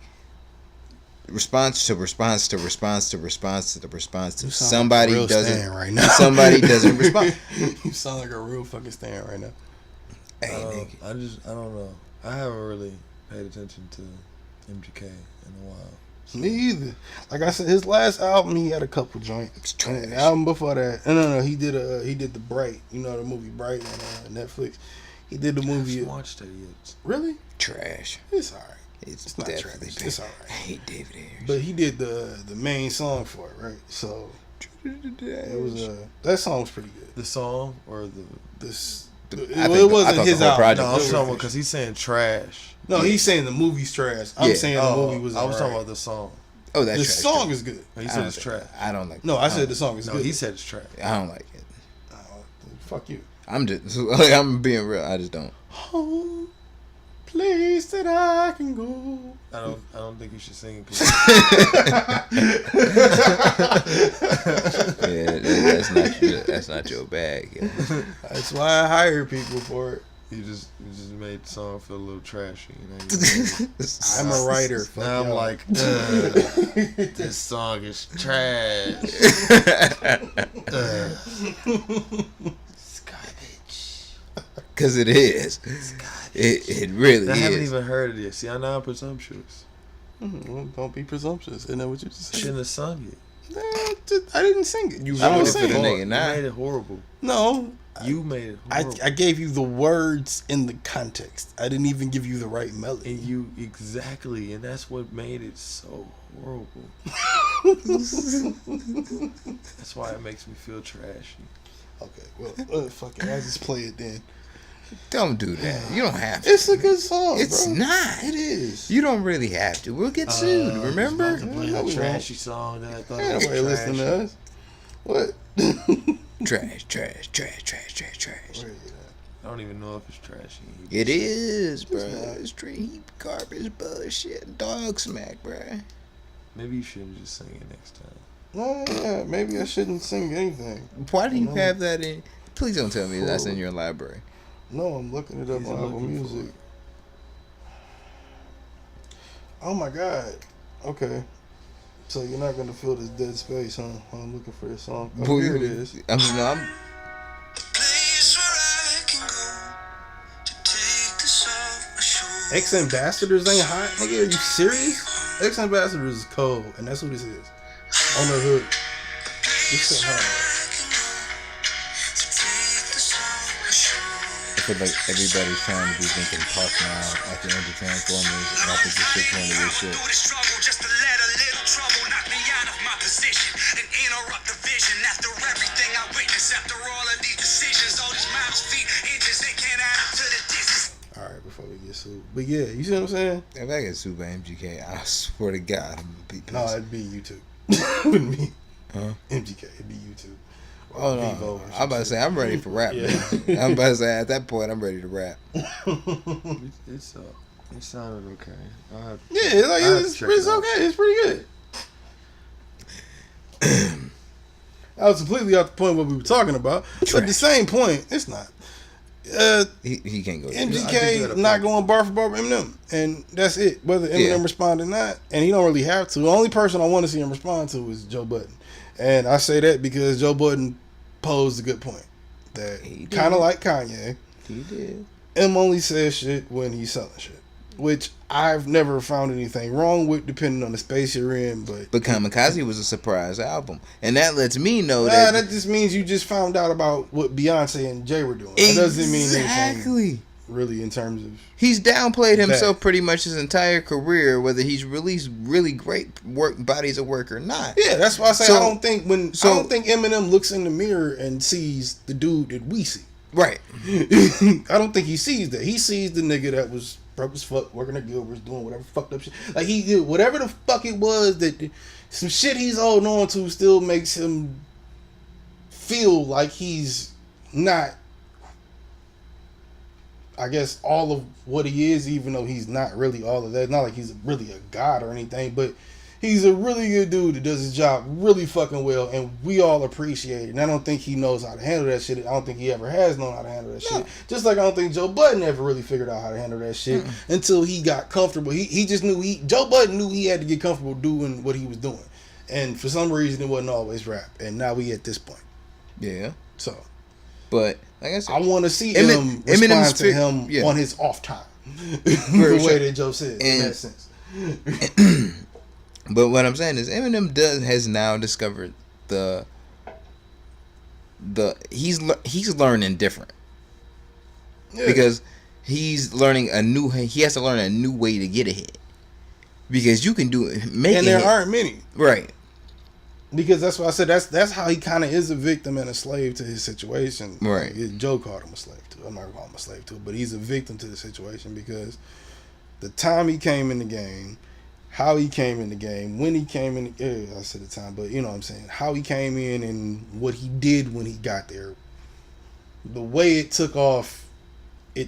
A: response to response to response to response to response to somebody
B: like
A: doesn't
B: right now.
A: Somebody doesn't respond.
B: You sound like a real fucking stand right now.
A: Hey,
C: I don't know. I haven't really paid attention to MGK in a while. So.
B: Me either. Like I said, his last album he had a couple joints. And the album before that, no, he did the Bright. You know the movie Bright on Netflix. He did the movie.
C: I haven't watched that yet.
B: Really?
A: Trash.
B: It's alright.
A: It's
B: not
A: definitely
B: trash. It's alright.
A: I hate David Ayers.
B: But he did the main song for it, right? So it was that song was pretty good.
C: The song or it
B: wasn't his album.
C: No, I'm talking about because he's saying trash.
B: No, he's saying the movie's trash. I'm saying the movie was.
C: I was talking about the song.
A: Oh, that's
B: the
A: trash.
B: song is good.
C: He said it's trash.
A: I don't like.
B: No, I said the song is good.
C: No, he said it's trash.
A: I don't like it.
B: Fuck you.
A: I'm just like I'm being real. I just don't.
B: Home, place that I can go.
C: I don't think you should sing it.
A: Yeah, that's not your bag. Yeah.
B: That's why I hire people for it.
C: You just made the song feel a little trashy. You know?
B: I'm a writer.
C: Now I'm like, this song is trash. It's garbage.
A: Cause it is.
C: It's garbage.
A: It really is.
C: I haven't even heard it yet. See, I'm not presumptuous.
B: Well, don't be presumptuous. Isn't that what you just said?
C: Shouldn't have sung it.
B: I didn't sing it.
C: You
A: I
C: made
A: it for the nigga. Nah.
C: You made it horrible.
B: No.
C: You made it horrible.
B: I gave you the words in the context. I didn't even give you the right melody.
C: And you exactly, and that's what made it so horrible. That's why it makes me feel trashy.
B: Okay, well, fuck it. I'll just play it then.
A: Don't do that. You don't have to.
B: It's a good song.
A: It's
B: bro.
A: not.
B: It is.
A: You don't really have to. We'll get sued. Remember?
C: Play a trashy song that I thought
B: Ain't
C: was
B: nobody listening to us. What?
A: Trash.
C: I don't even know if it's trashy.
A: It is, bro. It's straight garbage bullshit. Dog smack, bro.
C: Maybe you shouldn't just sing it next time.
B: No, yeah, maybe I shouldn't sing anything.
A: Why do you have that in? Please don't tell me that's in your library.
B: No, I'm looking it up on Apple Music. Oh my God. Okay. So you're not gonna feel this dead space, huh? I'm looking for this song. Oh, here it is.
A: I'm
B: Ex-Ambassadors ain't hot, nigga. Are you serious? Ex-Ambassadors is cold, and that's who this is. On the hook. This shit hard.
A: I feel like everybody's trying to be thinking Park now after Enter Transformers, and I think this shit point of this shit.
B: Alright, before we get sued. But yeah, you see what I'm saying?
A: If I get sued by MGK, I swear to God, I'm gonna be pissed.
B: No, it'd be YouTube. Wouldn't be MGK, it'd be YouTube.
A: Oh no, I'm about to say I'm ready for rap. Yeah. I'm about to say at that point I'm ready to rap.
C: It sounded okay.
B: It's okay. It's pretty good. I was completely off the point of what we were talking about, but at the same point, it's not.
A: He can't go.
B: MGK not going bar for bar with Eminem, and that's it. Whether Eminem respond or not, and he don't really have to. The only person I want to see him respond to is Joe Budden, and I say that because Joe Budden posed a good point that kind of like Kanye.
A: He did.
B: M only says shit when he's selling shit, which I've never found anything wrong with, depending on the space you're in. But
A: Kamikaze was a surprise album, and that lets me know that
B: just means you just found out about what Beyonce and Jay were doing. It doesn't mean anything really in terms of
A: he's downplayed himself pretty much his entire career, whether he's released really great bodies of work or not.
B: Yeah, that's why I say I don't think Eminem looks in the mirror and sees the dude that we see.
A: Right.
B: I don't think he sees that. He sees the nigga that was broke as fuck, working at Gilbert's, doing whatever fucked up shit. Like, he did whatever the fuck it was that some shit he's holding on to still makes him feel like he's not, I guess, all of what he is, even though he's not really all of that. It's not like he's really a god or anything, but he's a really good dude that does his job really fucking well, and we all appreciate it. And I don't think he knows how to handle that shit. I don't think he ever has known how to handle that shit. Just like I don't think Joe Budden ever really figured out how to handle that shit until he got comfortable. He just knew Joe Budden knew he had to get comfortable doing what he was doing. And for some reason, it wasn't always rap. And now we at this point.
A: Yeah.
B: So.
A: But, like I said,
B: I want to see him respond to him on his off time. The way that Joe said, in that sense.
A: But what I'm saying is Eminem has now discovered he's learning different. Yeah. Because he's learning he has to learn a new way to get ahead. Because you can do it,
B: and there aren't many.
A: Right.
B: Because that's why I said that's how he kind of is a victim and a slave to his situation.
A: Right.
B: Joe called him a slave to it. I'm not gonna call him a slave to it, but he's a victim to the situation because the time he came in the game, how he came in the game, when he came in, I said the time, but you know what I'm saying, how he came in and what he did when he got there. The way it took off in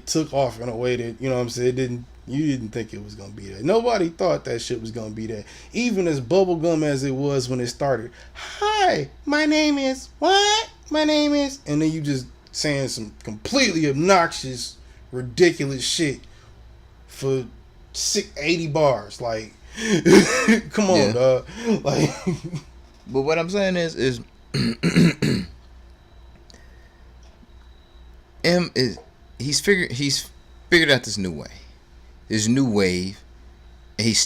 B: a way that, you know what I'm saying, you didn't think it was going to be that. Nobody thought that shit was going to be that. Even as bubblegum as it was when it started. Hi, my name is what? My name is... And then you just saying some completely obnoxious, ridiculous shit for 80 bars. Like, come on, dog. Like...
A: But what I'm saying is he's figured out this new way. This new wave, and he's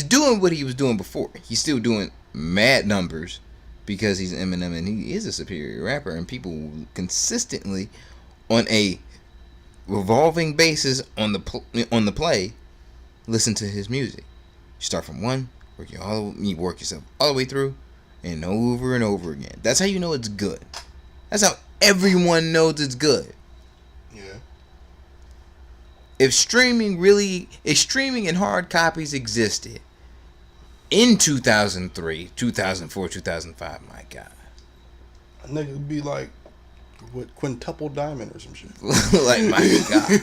A: doing what he was doing before. He's still doing mad numbers because he's Eminem and he is a superior rapper, and people consistently on a revolving basis on the play listen to his music. You start from one, you work yourself all the way through, and over again. That's how you know it's good. That's how everyone knows it's good. If streaming and hard copies existed in 2003, 2004, 2005, my God.
B: A nigga would be like, what, quintuple diamond or some shit.
A: Like, my God.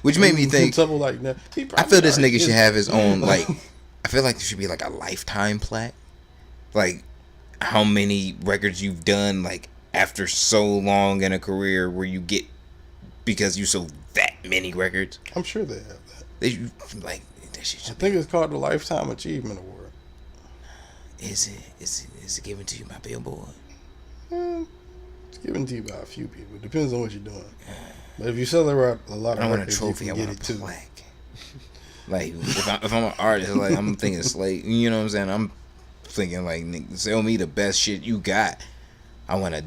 A: Which made me think,
B: quintuple like that.
A: I feel this nigga should have his own, like, I feel like there should be like a lifetime plaque. Like, how many records you've done, like, after so long in a career where you get, because you sold that many records.
B: I'm sure they have that.
A: That shit.
B: I think it's called the Lifetime Achievement Award.
A: Is it given to you by Billboard?
B: It's given to you by a few people. It depends on what you're doing. But if you sell a lot of records, you can get it too.
A: Like if I'm an artist, like I'm thinking slave. You know what I'm saying? I'm thinking like, sell me the best shit you got. I want a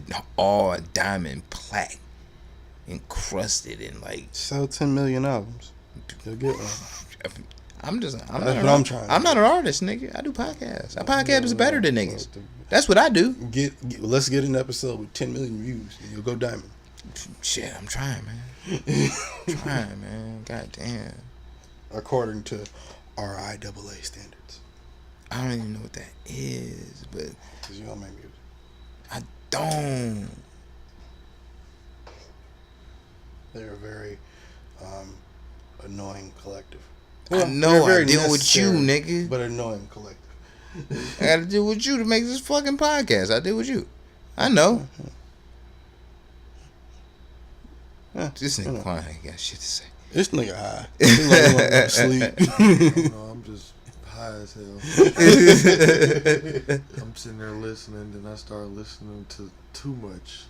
A: diamond plaque. Encrusted in like
B: sell 10 million albums. You'll get one.
A: I'm not an artist, nigga. I do podcasts. A podcast is better than niggas. That's what I do.
B: Let's get an episode with 10 million views and you'll go diamond.
A: Shit, I'm trying, man. God damn.
B: According to RIAA standards.
A: I don't even know what that is, but
B: because you don't make music.
A: I don't.
B: They're a very annoying collective.
A: Well, I know I deal with you, nigga.
B: But annoying collective.
A: I gotta deal with you to make this fucking podcast. I deal with you. I know. This nigga quiet ain't got shit to say.
B: This nigga high. He like sleep.
C: I'm just high high as hell. I'm sitting there listening, then I start listening to too much.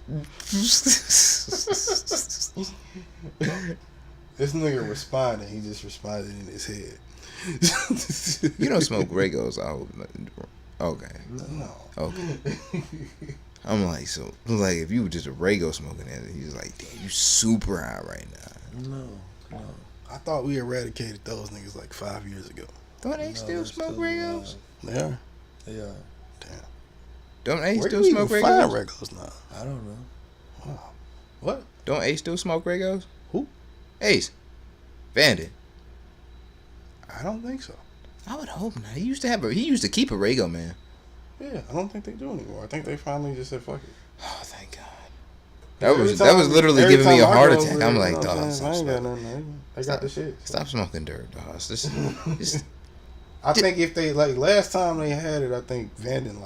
B: This nigga responded. He just responded in his head.
A: You don't smoke Regos, I hope. Okay.
B: No.
A: Okay. I'm like, so like if you were just a Rego smoking it, he's like, damn, you super high right now.
C: No.
B: I thought we eradicated those niggas like 5 years ago.
A: Don't they still smoke Regos?
B: They are.
C: They are.
B: Damn.
A: Don't Ace
B: Where
A: still
B: do you
A: smoke
B: even find
A: Regos?
B: Regos now?
C: I don't know.
B: Wow. What?
A: Don't Ace still smoke Regos?
B: Who?
A: Ace. Vandit.
B: I don't think so.
A: I would hope not. He used to keep a Rego, man.
B: Yeah, I don't think they do anymore. I think they finally just said fuck it.
A: Oh, thank God. That was literally giving me a heart attack. I'm like, dog,
B: I ain't got nothing. They got the shit.
A: Stop smoking dirt, dog.
B: I think if they like last time they had it, I think Vanden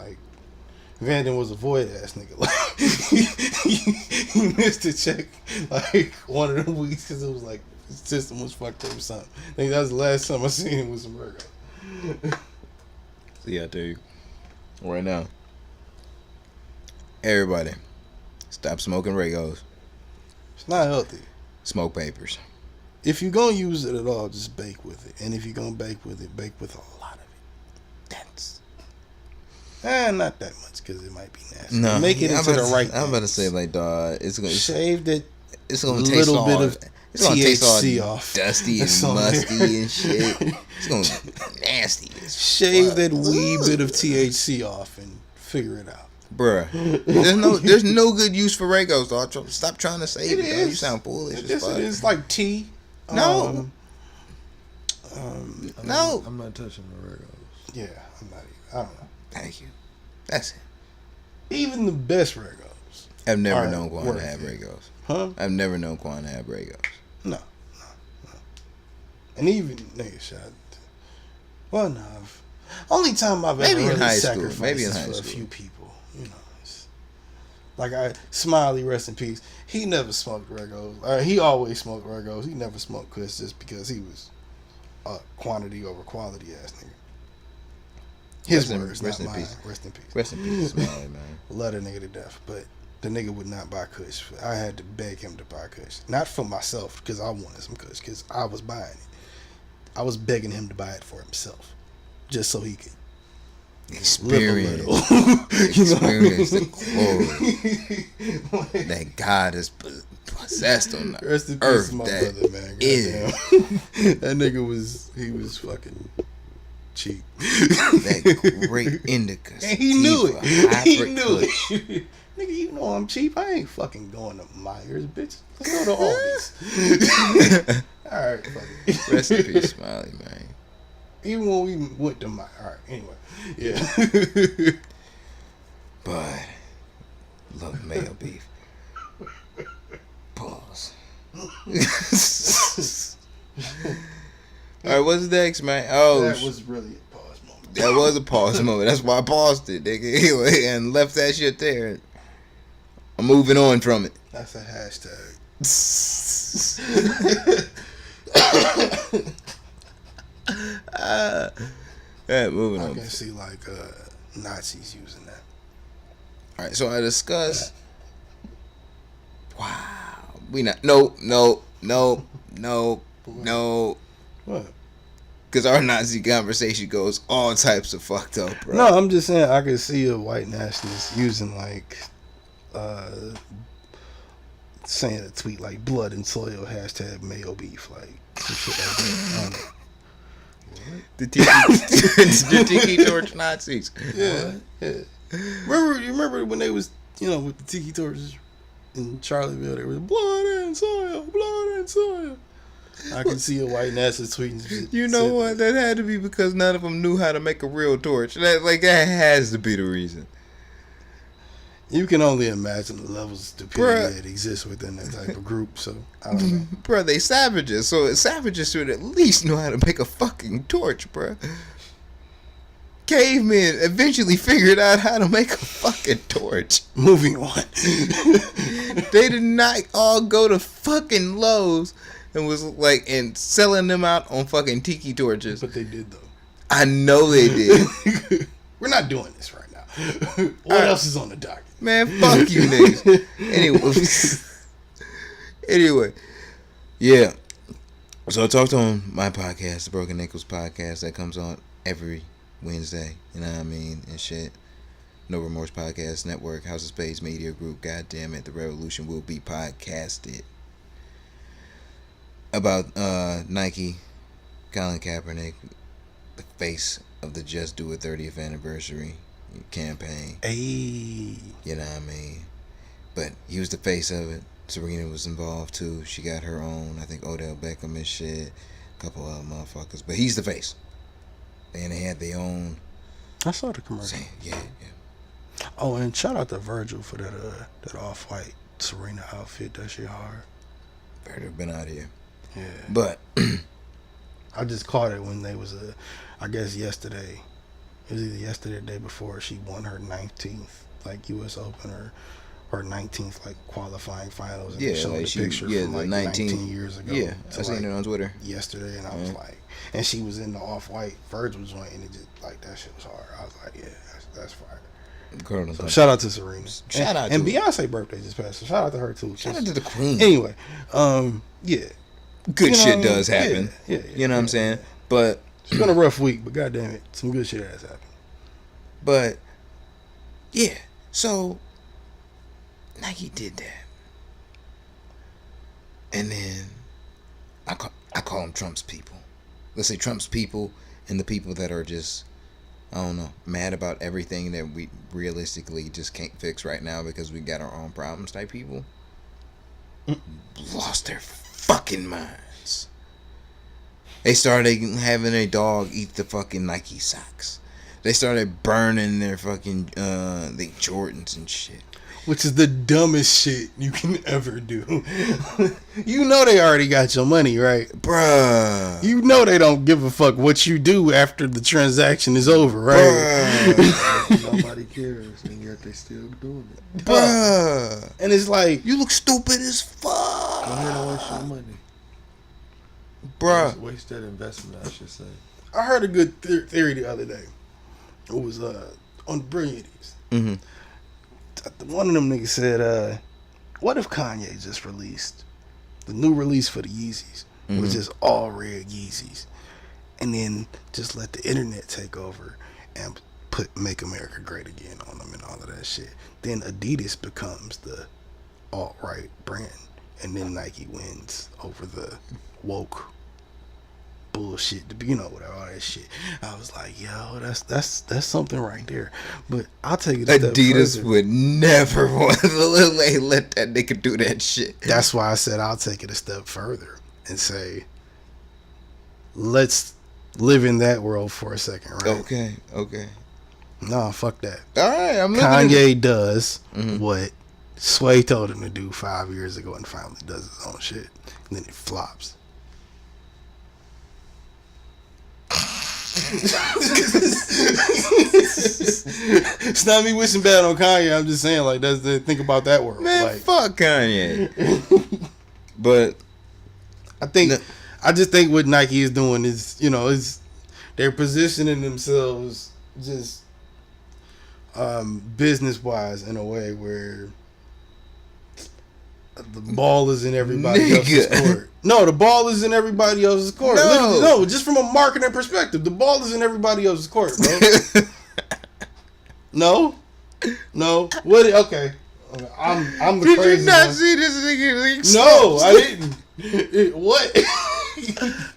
B: was a void ass nigga. Like he missed a check like one of them weeks because it was like his system was fucked up or something. I think that was the last time I seen him with some Virgo.
A: See, I tell you right now, everybody, stop smoking Regos.
B: It's not healthy.
A: Smoke papers.
B: If you're gonna use it at all, just bake with it. And if you're gonna bake with it, bake with a lot of it.
A: That's
B: not that much because it might be nasty.
A: no.
B: Make it into the right.
A: I'm about to say like, dog, it's gonna
B: shave that.
A: It's gonna taste
B: little
A: all,
B: bit of
A: it's gonna taste all
B: THC off.
A: dusty and musty and shit. It's gonna be nasty.
B: Shave that wee bit of THC off and figure it out.
A: Bruh, there's no good use for Regos, dog. Stop trying to save it, dog. You sound foolish.
B: It's like tea.
A: No. No.
C: I'm not touching the Regos.
B: Yeah, I'm not even. I don't know.
A: Thank you. That's it.
B: Even the best Regos.
A: I've never known Quan to have Regos.
B: Huh?
A: I've never known Quan to have Regos.
B: No. And even nigga shot. Well, no. Only time I've ever really sacrificed
A: Maybe in high
B: for
A: school.
B: a few people. You know, it's like Smiley, rest in peace. He never smoked Regos. He always smoked Regos. He never smoked Kush just because he was a quantity over quality ass nigga. His words, not mine. Rest in peace.
A: Rest in peace, Smiley, man.
B: Love that nigga to death, but the nigga would not buy Kush. I had to beg him to buy Kush. Not for myself, because I wanted some Kush, because I was buying it. I was begging him to buy it for himself, just so he could
A: experience the glory that God has possessed on the
B: Rest in peace
A: earth.
B: to my
A: That
B: brother, man.
A: is
B: that nigga was fucking cheap.
A: that great indica.
B: And he knew it. He knew it. Nigga, you know I'm cheap. I ain't fucking going to Myers, bitch. Let's go to Aldi's. Alright, fuck it.
A: Rest in peace, Smiley, man.
B: Even when we went to Myers. Alright, anyway. Yeah.
A: But love Mayo beef. Pause. Alright, what's next, man? Oh,
B: that was really a pause moment.
A: That was a pause moment. That's why I paused it, nigga. Anyway, and left that shit there. I'm moving on from it.
B: That's a hashtag.
A: Moving on.
B: I can see like Nazis using that.
A: All right, so I discussed. Wow, we not no.
B: What?
A: Because our Nazi conversation goes all types of fucked up, bro.
B: No, I'm just saying I could see a white nationalist using like saying a tweet like blood and soil hashtag Mayo beef, like some shit like that. I don't know.
A: The Tiki Torch Nazis.
B: Yeah, yeah. You remember when they was, with the Tiki Torches in Charlieville, there was blood and soil. I can see a white nationalist tweeting shit.
A: You know what? That had to be because none of them knew how to make a real torch. That has to be the reason.
B: You can only imagine the levels of stupidity that exists within that type of group, so I don't know.
A: Bruh, they savages, so savages should at least know how to make a fucking torch, bruh. Cavemen eventually figured out how to make a fucking torch.
B: Moving on.
A: They did not all go to fucking Lowe's and was like, and selling them out on fucking tiki torches.
B: But they did, though.
A: I know they did.
B: We're not doing this right now. What else is on the docket?
A: Man, fuck you niggas. Anyway. Yeah. So I talked on my podcast, the Broken Nickels podcast, that comes on every Wednesday. You know what I mean? And shit. No Remorse Podcast Network, House of Spades Media Group. God damn it, the revolution will be podcasted. About Nike, Colin Kaepernick, the face of the Just Do It 30th anniversary campaign.
B: Hey.
A: You know what I mean? But he was the face of it. Serena was involved too. She got her own, I think Odell Beckham and shit. A couple other motherfuckers. But he's the face. And they had their own.
B: I saw the commercial.
A: Yeah.
B: Oh, and shout out to Virgil for that off-white Serena outfit. That shit hard.
A: Virgil been out here.
B: Yeah.
A: But
B: I just caught it when they was I guess yesterday. It was either yesterday or the day before she won her 19th like U.S. Open or her 19th like qualifying finals. And
A: yeah,
B: they showed
A: like
B: the picture from like 19 years ago.
A: Yeah, I
B: like
A: seen it on Twitter
B: yesterday, and I was like, and she was in the off-white Virgil joint, and it just like that shit was hard. I was like, yeah, that's fire. So shout out to Serena.
A: Shout out
B: and
A: to
B: Beyonce birthday just passed. So shout out to her too.
A: Shout out to the queen.
B: Anyway, yeah.
A: Good shit does happen.
B: Yeah,
A: you know what I'm saying? But
B: it's been a rough week, but goddamn it, some good shit has happened.
A: But yeah, so Nike did that, and then I call them Trump's people. Let's say Trump's people and the people that are just, I don't know, mad about everything that we realistically just can't fix right now because we got our own problems type people. Lost their fucking minds. They started having a dog eat the fucking Nike socks. They started burning their fucking the Jordans and shit.
B: Which is the dumbest shit you can ever do. You know they already got your money, right?
A: Bruh.
B: You know they don't give a fuck what you do after the transaction is over, right?
C: Nobody cares, and yet they still doing it.
A: Bruh.
B: And it's like,
A: you look stupid as fuck.
C: Go ahead and waste your money.
A: Bruh.
C: Waste that investment, I should say.
B: I heard a good theory the other day. It was on the Brillianties.
A: Mm-hmm.
B: One of them niggas said, what if Kanye just released the new release for the Yeezys, was just all red Yeezys, and then just let the internet take over and put Make America Great Again on them and all of that shit. Then Adidas becomes the alt-right brand, and then Nike wins over the woke bullshit, you know, whatever, all that shit. I was like, yo, that's something right there. But I'll take it a step
A: Adidas
B: further.
A: would never want to let that nigga do that shit.
B: That's why I said I'll take it a step further and say, let's live in that world for a second, right?
A: Okay.
B: No, fuck that.
A: All right, I'm
B: Kanye does what Sway told him to do 5 years ago and finally does his own shit. And then it flops. It's not me wishing bad on Kanye. I'm just saying, like, that's the think about that world.
A: Man,
B: like,
A: fuck Kanye. But
B: I just think what Nike is doing is, you know, they're positioning themselves just business wise in a way where the ball is in everybody else's court. No, the ball is in everybody else's court. No, just from a marketing perspective, the ball is in everybody else's court, bro. No. What? Okay. I'm the
A: Did
B: crazy
A: you not
B: one.
A: see this nigga?
B: No, I didn't. What?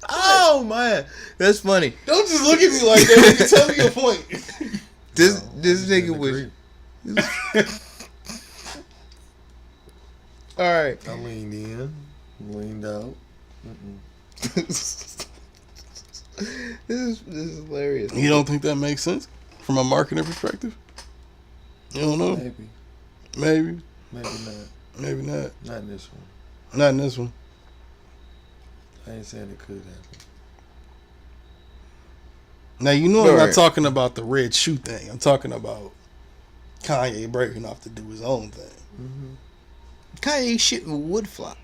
A: Oh man, that's funny.
B: Don't just look at me like that. Nigga. Tell me your point.
A: This nigga was. All right.
C: I leaned in, leaned out.
A: This is hilarious.
B: You don't think that makes sense from a marketing perspective? You don't know?
C: Maybe.
B: Maybe.
C: Maybe not.
B: Maybe not.
C: Not in this one.
B: Not in this one.
C: I ain't saying it could happen.
B: Now, you know I'm not talking about the red shoe thing. I'm talking about Kanye breaking off to do his own thing.
C: Mm-hmm.
A: Kanye shit would flop.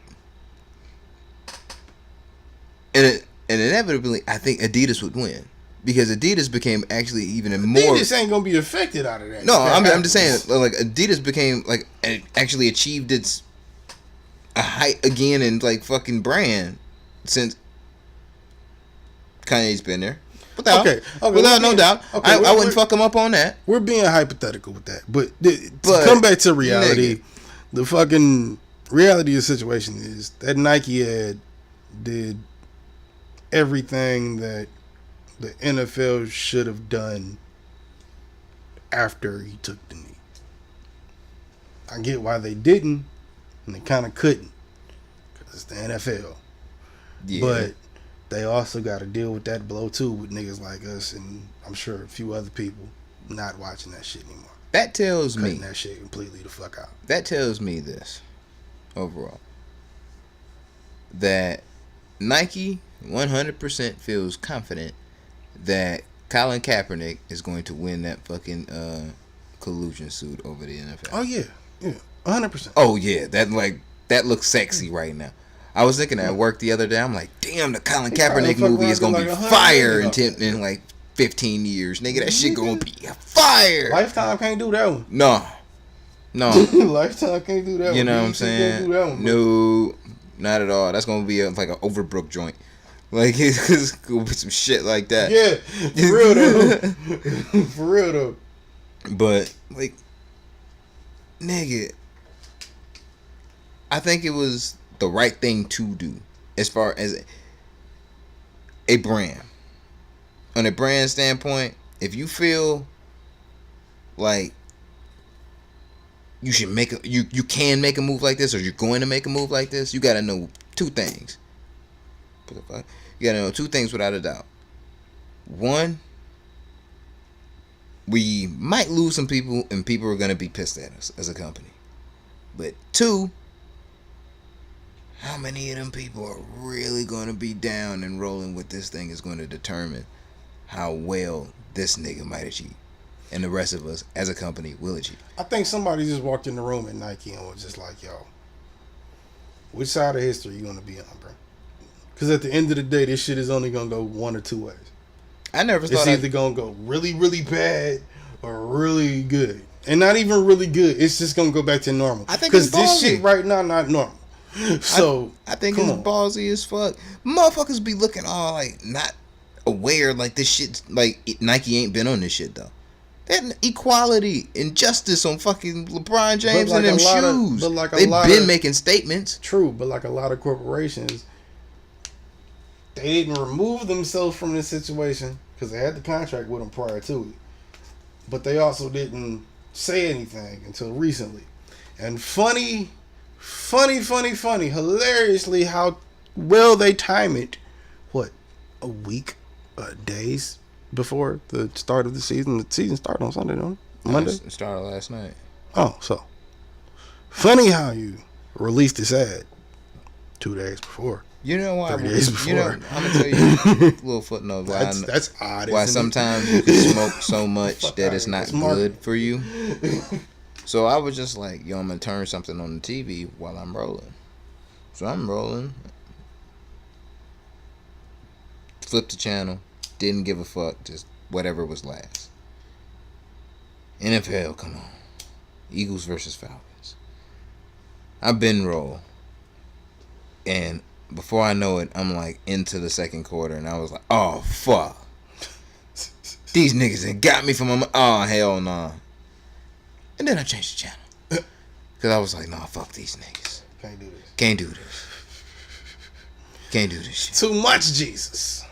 A: And inevitably, I think Adidas would win. Because Adidas became actually even more.
B: Adidas ain't gonna be affected out of that.
A: No, I'm just saying, like Adidas became like actually achieved its a height again in like fucking brand since Kanye's been there. Without no doubt, I wouldn't fuck him up on that.
B: We're being hypothetical with that, but to come back to reality, the fucking reality of the situation is that Nike ad did everything that the NFL should have done after he took the knee. I get why they didn't, and they kind of couldn't, because it's the NFL. Yeah. But they also got to deal with that blow too with niggas like us, and I'm sure a few other people not watching that shit anymore.
A: That tells me
B: that shit completely the fuck out.
A: That tells me this overall, that Nike 100% feels confident that Colin Kaepernick is going to win that fucking collusion suit over the NFL.
B: Oh yeah, 100%.
A: Oh yeah, that looks sexy right now. I was thinking at work the other day. I'm like, damn, the Colin Kaepernick movie is gonna be fire in like 15 years, nigga. That shit gonna be fire.
B: Lifetime can't do that one.
A: No.
B: Lifetime can't do that one.
A: You know what I'm saying? No, not at all. That's gonna be like an Overbrook joint. Like, it's gonna be some shit like that.
B: Yeah, for real though. For real though.
A: But, like, nigga, I think it was the right thing to do as far as a brand. On a brand standpoint, if you feel like you should you can make a move like this, or you're going to make a move like this, you gotta know two things. You gotta know two things without a doubt. One, we might lose some people, and people are gonna be pissed at us as a company. But two, how many of them people are really gonna be down and rolling with this thing is going to determine how well this nigga might achieve, and the rest of us as a company will achieve.
B: I think somebody just walked in the room at Nike and was just like, yo, which side of history you gonna be on, bro? Because at the end of the day, this shit is only going to go one or two ways.
A: I never thought
B: it's either going to go really, really bad or really good. And not even really good. It's just going to go back to normal.
A: I think it's ballsy.
B: Because this shit right now not normal. So,
A: I think it's ballsy as fuck. Motherfuckers be looking all like not aware like this shit, like Nike ain't been on this shit though. That equality and justice on fucking LeBron James and them shoes. They've been making statements.
B: True, but like a lot of corporations, they didn't remove themselves from this situation because they had the contract with them prior to it. But they also didn't say anything until recently. And funny, hilariously, how well they time it. What, a week, days before the start of the season? The season started on Sunday, don't it? Monday?
A: It started last night.
B: Oh, so. Funny how you released this ad 2 days before.
A: You know why?
B: 3 days before.
A: You know, I'm gonna tell you a little footnote.
B: That's odd.
A: Why sometimes you can smoke so much that it's not good for you. So I was just like, yo, I'm gonna turn something on the TV while I'm rolling. So I'm rolling. Flip the channel. Didn't give a fuck. Just whatever was last. NFL, come on. Eagles versus Falcons. I've been roll. And before I know it, I'm like into the second quarter, and I was like, oh, fuck. These niggas ain't got me from my... Oh, hell nah. And then I changed the channel. Because I was like, nah, fuck these niggas. Can't do this shit.
B: Too much Jesus.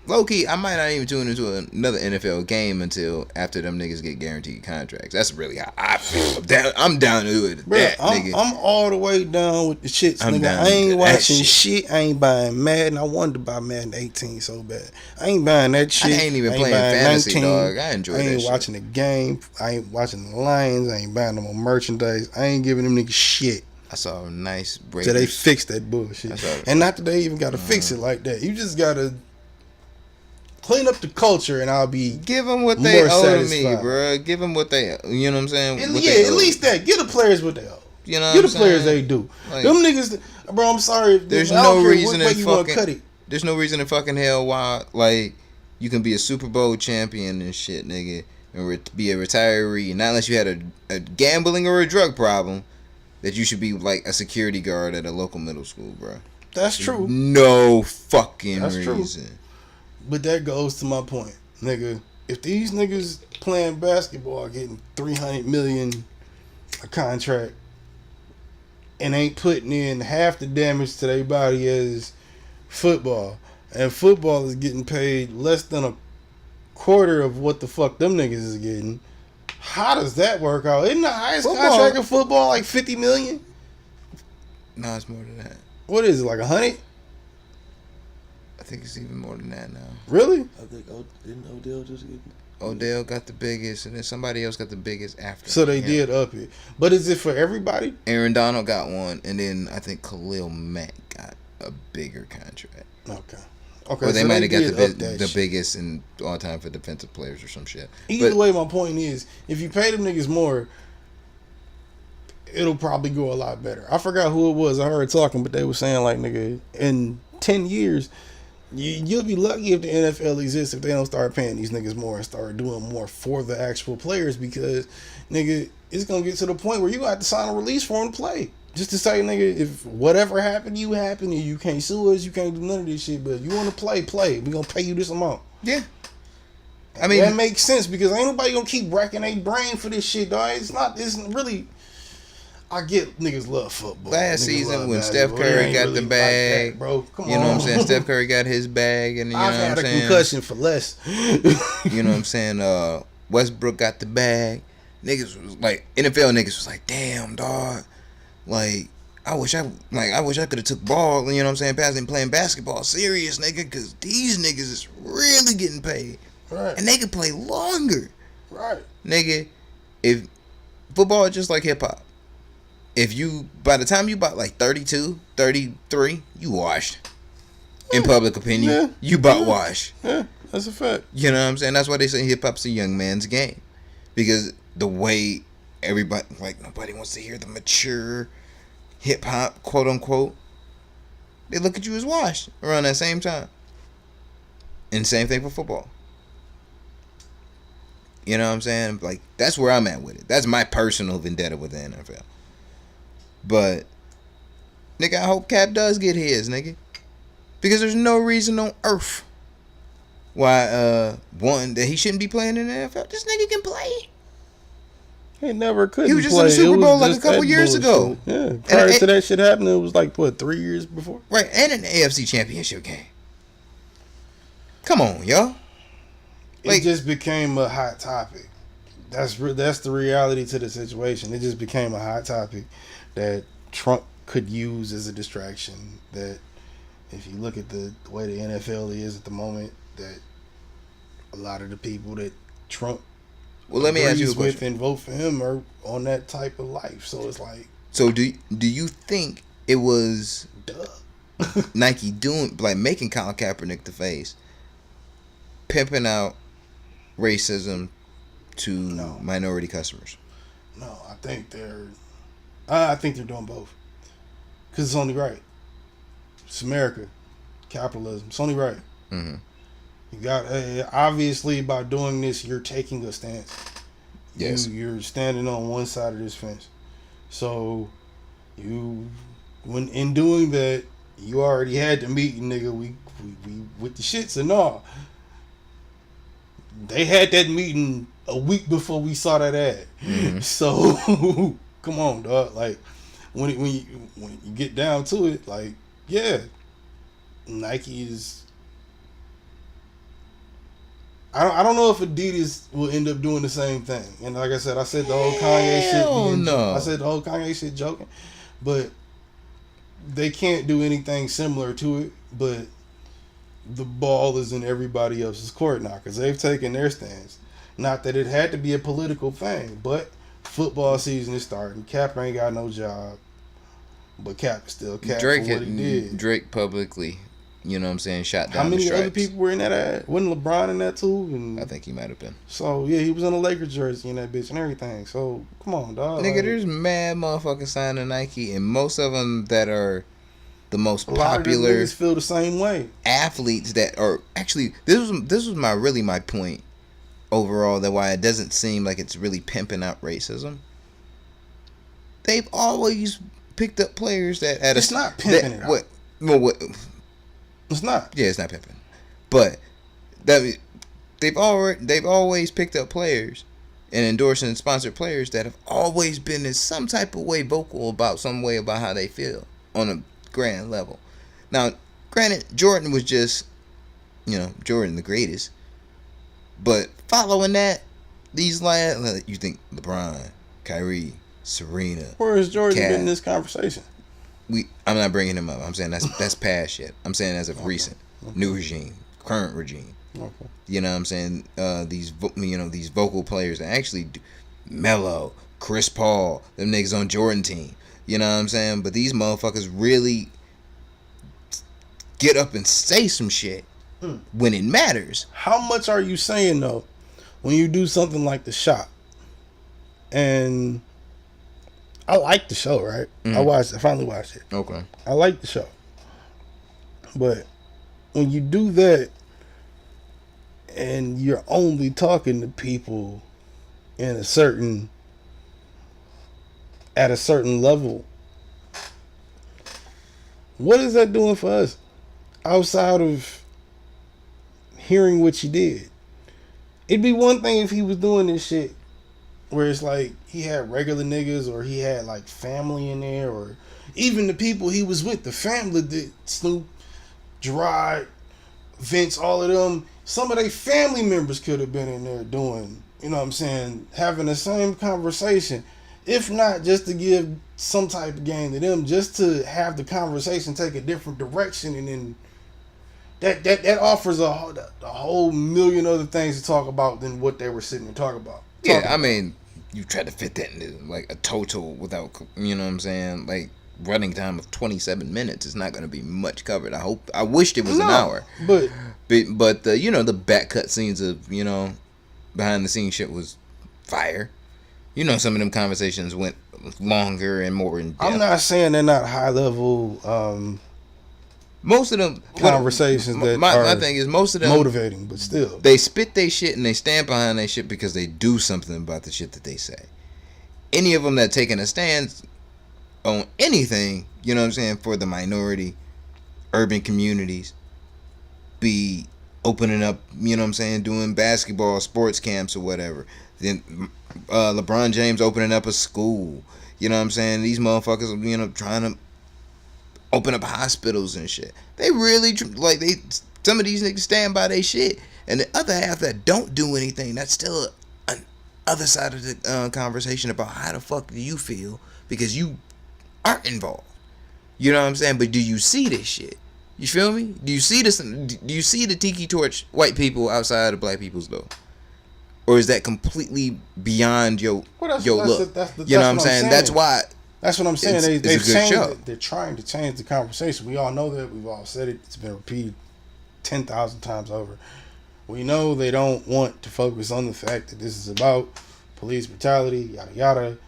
A: Low-key, I might not even tune into another NFL game until after them niggas get guaranteed contracts. That's really how I feel. I'm down to do it.
B: Bro, I'm all the way down with the shits, nigga. I ain't watching shit. I ain't buying Madden. I wanted to buy Madden 18 so bad. I ain't buying that shit.
A: I ain't even playing fantasy, 19. Dog. I enjoy that shit.
B: I ain't watching the game. I ain't watching the Lions. I ain't buying no more merchandise. I ain't giving them niggas shit.
A: I saw a nice break.
B: So they fixed that bullshit. And not that they even got to fix it like that. You just got to clean up the culture, and I'll be
A: give them what they owe to me, bro. Give them what they, you know what I'm saying?
B: At least that. Give the players what they owe.
A: You know,
B: give the players they do. Like, them niggas, bro. I'm sorry.
A: There's no reason in fucking. There's no reason in fucking hell why, like, you can be a Super Bowl champion and shit, nigga, and be a retiree, not unless you had a gambling or a drug problem, that you should be like a security guard at a local middle school, bro.
B: That's true.
A: No fucking reason.
B: True. But that goes to my point, nigga. If these niggas playing basketball getting $300 million a contract and ain't putting in half the damage to their body as football, and football is getting paid less than a quarter of what the fuck them niggas is getting, how does that work out? Isn't the highest contract in football like $50 million?
A: No, it's more than that.
B: What is it, like 100?
A: I think it's even more than that now.
B: Really?
C: I think didn't Odell just get?
A: Odell got the biggest, and then somebody else got the biggest after.
B: So they did up it. But is it for everybody?
A: Aaron Donald got one, and then I think Khalil Mack got a bigger contract.
B: Okay.
A: Or they might have got the biggest in all time for defensive players or some shit.
B: Either way, my point is, if you pay them niggas more, it'll probably go a lot better. I forgot who it was I heard talking, but they were saying like, nigga, in 10 years, you'll be lucky if the NFL exists if they don't start paying these niggas more and start doing more for the actual players, because, nigga, it's going to get to the point where you got to sign a release for them to play. Just to say, nigga, if whatever happened, and you can't sue us, you can't do none of this shit, but if you want to play. We going to pay you this amount.
A: Yeah. I mean,
B: that makes sense, because ain't nobody going to keep racking their brain for this shit, dog. It's really... I get niggas love football.
A: Last season when Steph Curry got the bag,
B: that, bro. Come on.
A: You know what I'm saying? Steph Curry got his bag, and you know what I'm saying?
B: I've had a concussion for less.
A: You know what I'm saying? Westbrook got the bag. Niggas was like, NFL niggas was like, damn, dog. Like, I wish I could have took ball, you know what I'm saying, passing playing basketball serious, nigga, because these niggas is really getting paid.
B: Right. And
A: they can play longer.
B: Right.
A: Nigga, if football is just like hip hop. If you, by the time you about like 32, 33, you washed. In public opinion,
B: yeah.
A: You about washed.
B: Yeah, that's a fact.
A: You know what I'm saying? That's why they say hip hop's a young man's game. Because the way everybody, like, nobody wants to hear the mature hip hop, quote unquote. They look at you as washed around that same time. And same thing for football. You know what I'm saying? Like, that's where I'm at with it. That's my personal vendetta with the NFL. But, nigga, I hope Cap does get his, nigga. Because there's no reason on earth why, one, that he shouldn't be playing in the NFL. This nigga can play.
B: He never could.
A: He was just in the Super Bowl like a couple years ago.
B: Yeah. Prior to that shit happening, it was like, what, 3 years before?
A: Right, and in the AFC Championship game. Come on, y'all.
B: It just became a hot topic. That's the reality to the situation. It just became a hot topic that Trump could use as a distraction. That if you look at the way the NFL is at the moment, that a lot of the people that Trump
A: let me ask you a question.
B: With and vote for him are on that type of life. So it's like,
A: so do you think it was Nike doing, like, making Colin Kaepernick the face, pimping out racism to minority customers?
B: No, I think they're doing both. Because it's only right. It's America. Capitalism. It's only right.
A: Mm-hmm.
B: You got, obviously, by doing this, you're taking a stance.
A: Yes.
B: You're standing on one side of this fence. So, when in doing that, you already had the meeting, nigga. We with the shits and all. They had that meeting a week before we saw that ad. Mm-hmm. So, come on, dog. Like, when you get down to it, like, yeah, Nike is. I don't know if Adidas will end up doing the same thing. And like I said, the whole Kanye shit.
A: No.
B: I said the whole Kanye shit joking, but they can't do anything similar to it. But the ball is in everybody else's court now because they've taken their stance. Not that it had to be a political thing, but football season is starting. Cap ain't got no job, but Cap is still Cap for what he did.
A: Drake publicly, you know what I'm saying, shot down.
B: How many
A: the stripes.
B: other people were in that ad? Wasn't LeBron in that too? And
A: I think he might have been.
B: So yeah, he was in a Lakers jersey and that bitch and everything. So come on, dog.
A: Nigga, there's mad motherfuckers signing Nike, and most of them that are the most popular.
B: Niggas feel the same way.
A: Athletes that are actually this was my point overall, that why it doesn't seem like it's really pimping out racism. They've always picked up players that
B: it's not pimping it out.
A: What?
B: It's not.
A: Yeah, it's not pimping, but they've always picked up players and endorsing and sponsored players that have always been in some type of way vocal about how they feel on a grand level. Now, granted, Jordan was just, Jordan the greatest, but following that, these lads, you think LeBron, Kyrie, Serena,
B: where has Jordan
A: Kat,
B: been in this conversation?
A: I'm not bringing him up. I'm saying that's past shit. I'm saying as of recent, new regime, current regime.
B: Okay.
A: You know what I'm saying? These vocal players that actually do. Melo, Chris Paul, them niggas on Jordan team. You know what I'm saying? But these motherfuckers really get up and say some shit when it matters.
B: How much are you saying though when you do something like The Shop? And I like the show, right? I finally watched it.
A: Okay.
B: I like the show. But when you do that and you're only talking to people at a certain level, what is that doing for us outside of hearing what you did? It'd be one thing if he was doing this shit where it's like he had regular niggas or he had like family in there, or even the people he was with, the family that Snoop, Gerard, Vince, all of them, some of their family members could have been in there doing, you know what I'm saying, having the same conversation. If not just to give some type of game to them, just to have the conversation take a different direction, and then that offers a whole million other things to talk about than what they were sitting and talking about.
A: I mean, you try to fit that into like a total without, you know what I'm saying, like running time of 27 minutes. It's not going to be much covered. I wished it was an hour, but the the back cut scenes of behind the scenes shit was fire. Some of them conversations went longer and more in depth.
B: I'm not saying they're not high level.
A: Most of them
B: conversations
A: my thing is most of them
B: motivating, but still
A: they spit their shit and they stand behind their shit because they do something about the shit that they say. Any of them that taking a stand on anything, you know what I'm saying, for the minority, urban communities, be opening up, you know what I'm saying, doing basketball, sports camps or whatever. Then LeBron James opening up a school, you know what I'm saying. These motherfuckers, trying to open up hospitals and shit. They really some of these niggas stand by their shit, and the other half that don't do anything, that's still an other side of the conversation about how the fuck do you feel because you aren't involved. You know what I'm saying? But do you see this shit? You feel me? Do you see this? Do you see the tiki torch white people outside of black people's door? Or is that completely beyond your look? You know what I'm saying? That's why.
B: That's what I'm saying.
A: They've changed.
B: They're trying to change the conversation. We all know that. We've all said it. It's been repeated 10,000 times over. We know they don't want to focus on the fact that this is about police brutality, yada yada.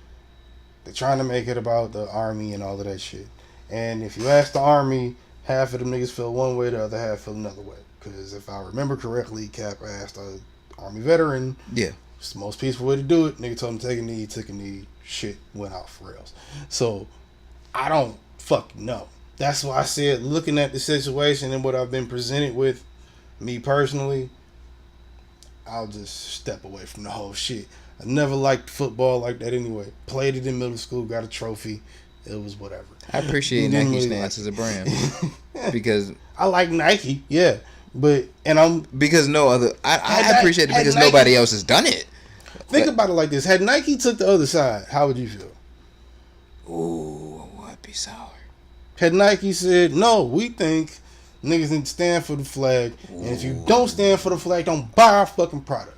B: They're trying to make it about the army and all of that shit. And if you ask the army, half of them niggas feel one way, the other half feel another way. Because if I remember correctly, Cap asked a army veteran.
A: Yeah.
B: It's the most peaceful way to do it. Nigga told him to take a knee, took a knee. Shit went off rails. So I don't fucking know. That's why I said, looking at the situation and what I've been presented with, me personally, I'll just step away from the whole shit. I never liked football like that anyway. Played it in middle school, got a trophy. It was whatever.
A: I appreciate Nike's stance as a brand because
B: I like Nike, yeah, because
A: no other. I appreciate it because nobody else has done it.
B: Think about it like this: had Nike took the other side, how would you feel?
A: Ooh, I'd be sour.
B: Had Nike said, "No, we think niggas need to stand for the flag, and if you don't stand for the flag, don't buy our fucking product."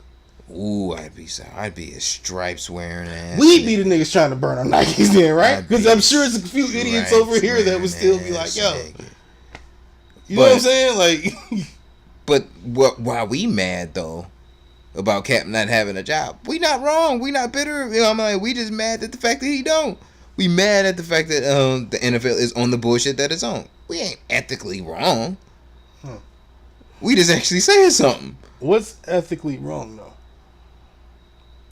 A: Ooh, I'd be sour. I'd be a stripes wearing ass.
B: We'd be the niggas trying to burn our Nikes then, right? Because I'm sure there's a few idiots over here that would still be like, "Yo," you know what I'm saying? Like,
A: but why we mad though? About Cap not having a job. We not wrong. We not bitter. I'm like, we just mad at the fact that he don't. We mad at the fact that the NFL is on the bullshit that it's on. we ain't ethically wrong. We just actually saying something.
B: What's ethically wrong though?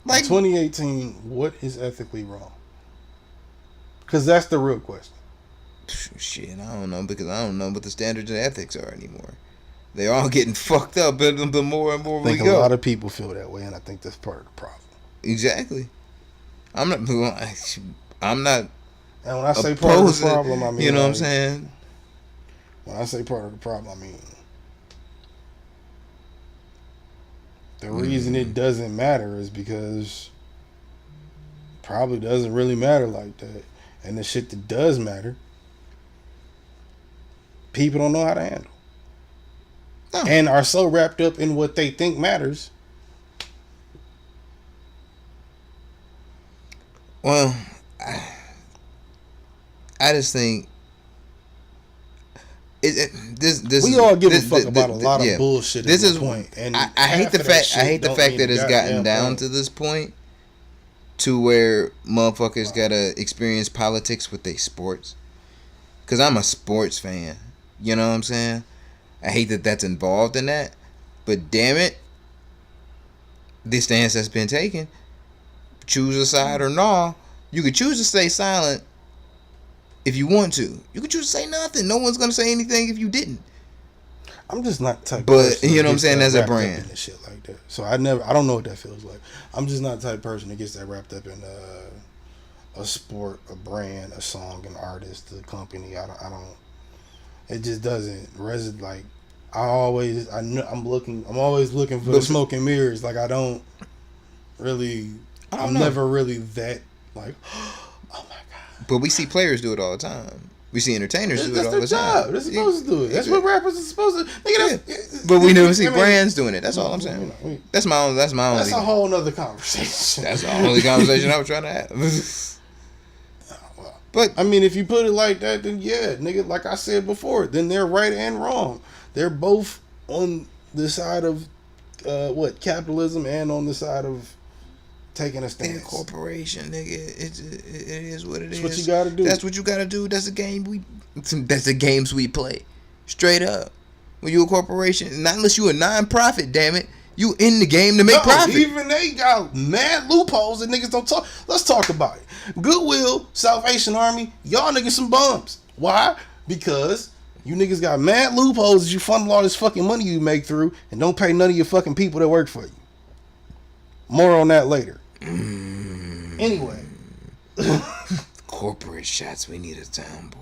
B: Like in 2018, what is ethically wrong? Because that's the real question.
A: Shit, I don't know, because I don't know what the standards of ethics are anymore. They're all getting fucked up the more and more we go.
B: I think a lot of people feel that way, and I think that's part of the problem.
A: Exactly. I'm not.
B: And when I say part of the problem, I mean,
A: you know what I'm saying.
B: When I say part of the problem, I mean the reason it doesn't matter is because it probably doesn't really matter like that, and the shit that does matter, people don't know how to handle, and are so wrapped up in what they think matters.
A: Well, I just think this
B: we all give a fuck about a lot of bullshit. This is point, and
A: I hate the fact that it's gotten down to this point, to where motherfuckers gotta experience politics with their sports. Cause I'm a sports fan, you know what I'm saying. I hate that that's involved in that, but damn it, this stance that's been taken. Choose a side or no. You could choose to stay silent if you want to. You could choose to say nothing. No one's gonna say anything if you didn't.
B: I'm just not the type.
A: But you know what I'm saying, as a brand
B: and shit like that. So I don't know what that feels like. I'm just not the type of person that gets that wrapped up in a sport, a brand, a song, an artist, a company. I don't. It just doesn't resonate. Like I'm always looking for the smoke and mirrors. Like I don't really. I'm never really that like, oh my god.
A: But we see players do it all the time. We see entertainers do it all the time.
B: They're supposed to do it. That's what rappers are supposed to.
A: But we never see brands doing it. That's all I'm saying. That's my only.
B: That's a whole nother conversation.
A: That's the only conversation I was trying to have.
B: But I mean, if you put it like that, then yeah, nigga. Like I said before, then they're right and wrong. They're both on the side of capitalism and on the side of taking a stance.
A: Corporation, nigga. It is what it is.
B: That's what you gotta do.
A: That's what you gotta do. That's the game that's the games we play. Straight up. When you a corporation, not unless you a non-profit, damn it. You in the game to make profit.
B: Even they got mad loopholes that niggas don't talk. Let's talk about it. Goodwill, Salvation Army, y'all niggas some bums. Why? Because you niggas got mad loopholes that you funnel all this fucking money you make through and don't pay none of your fucking people that work for you. More on that later. Anyway.
A: Corporate shots, we need a soundboard.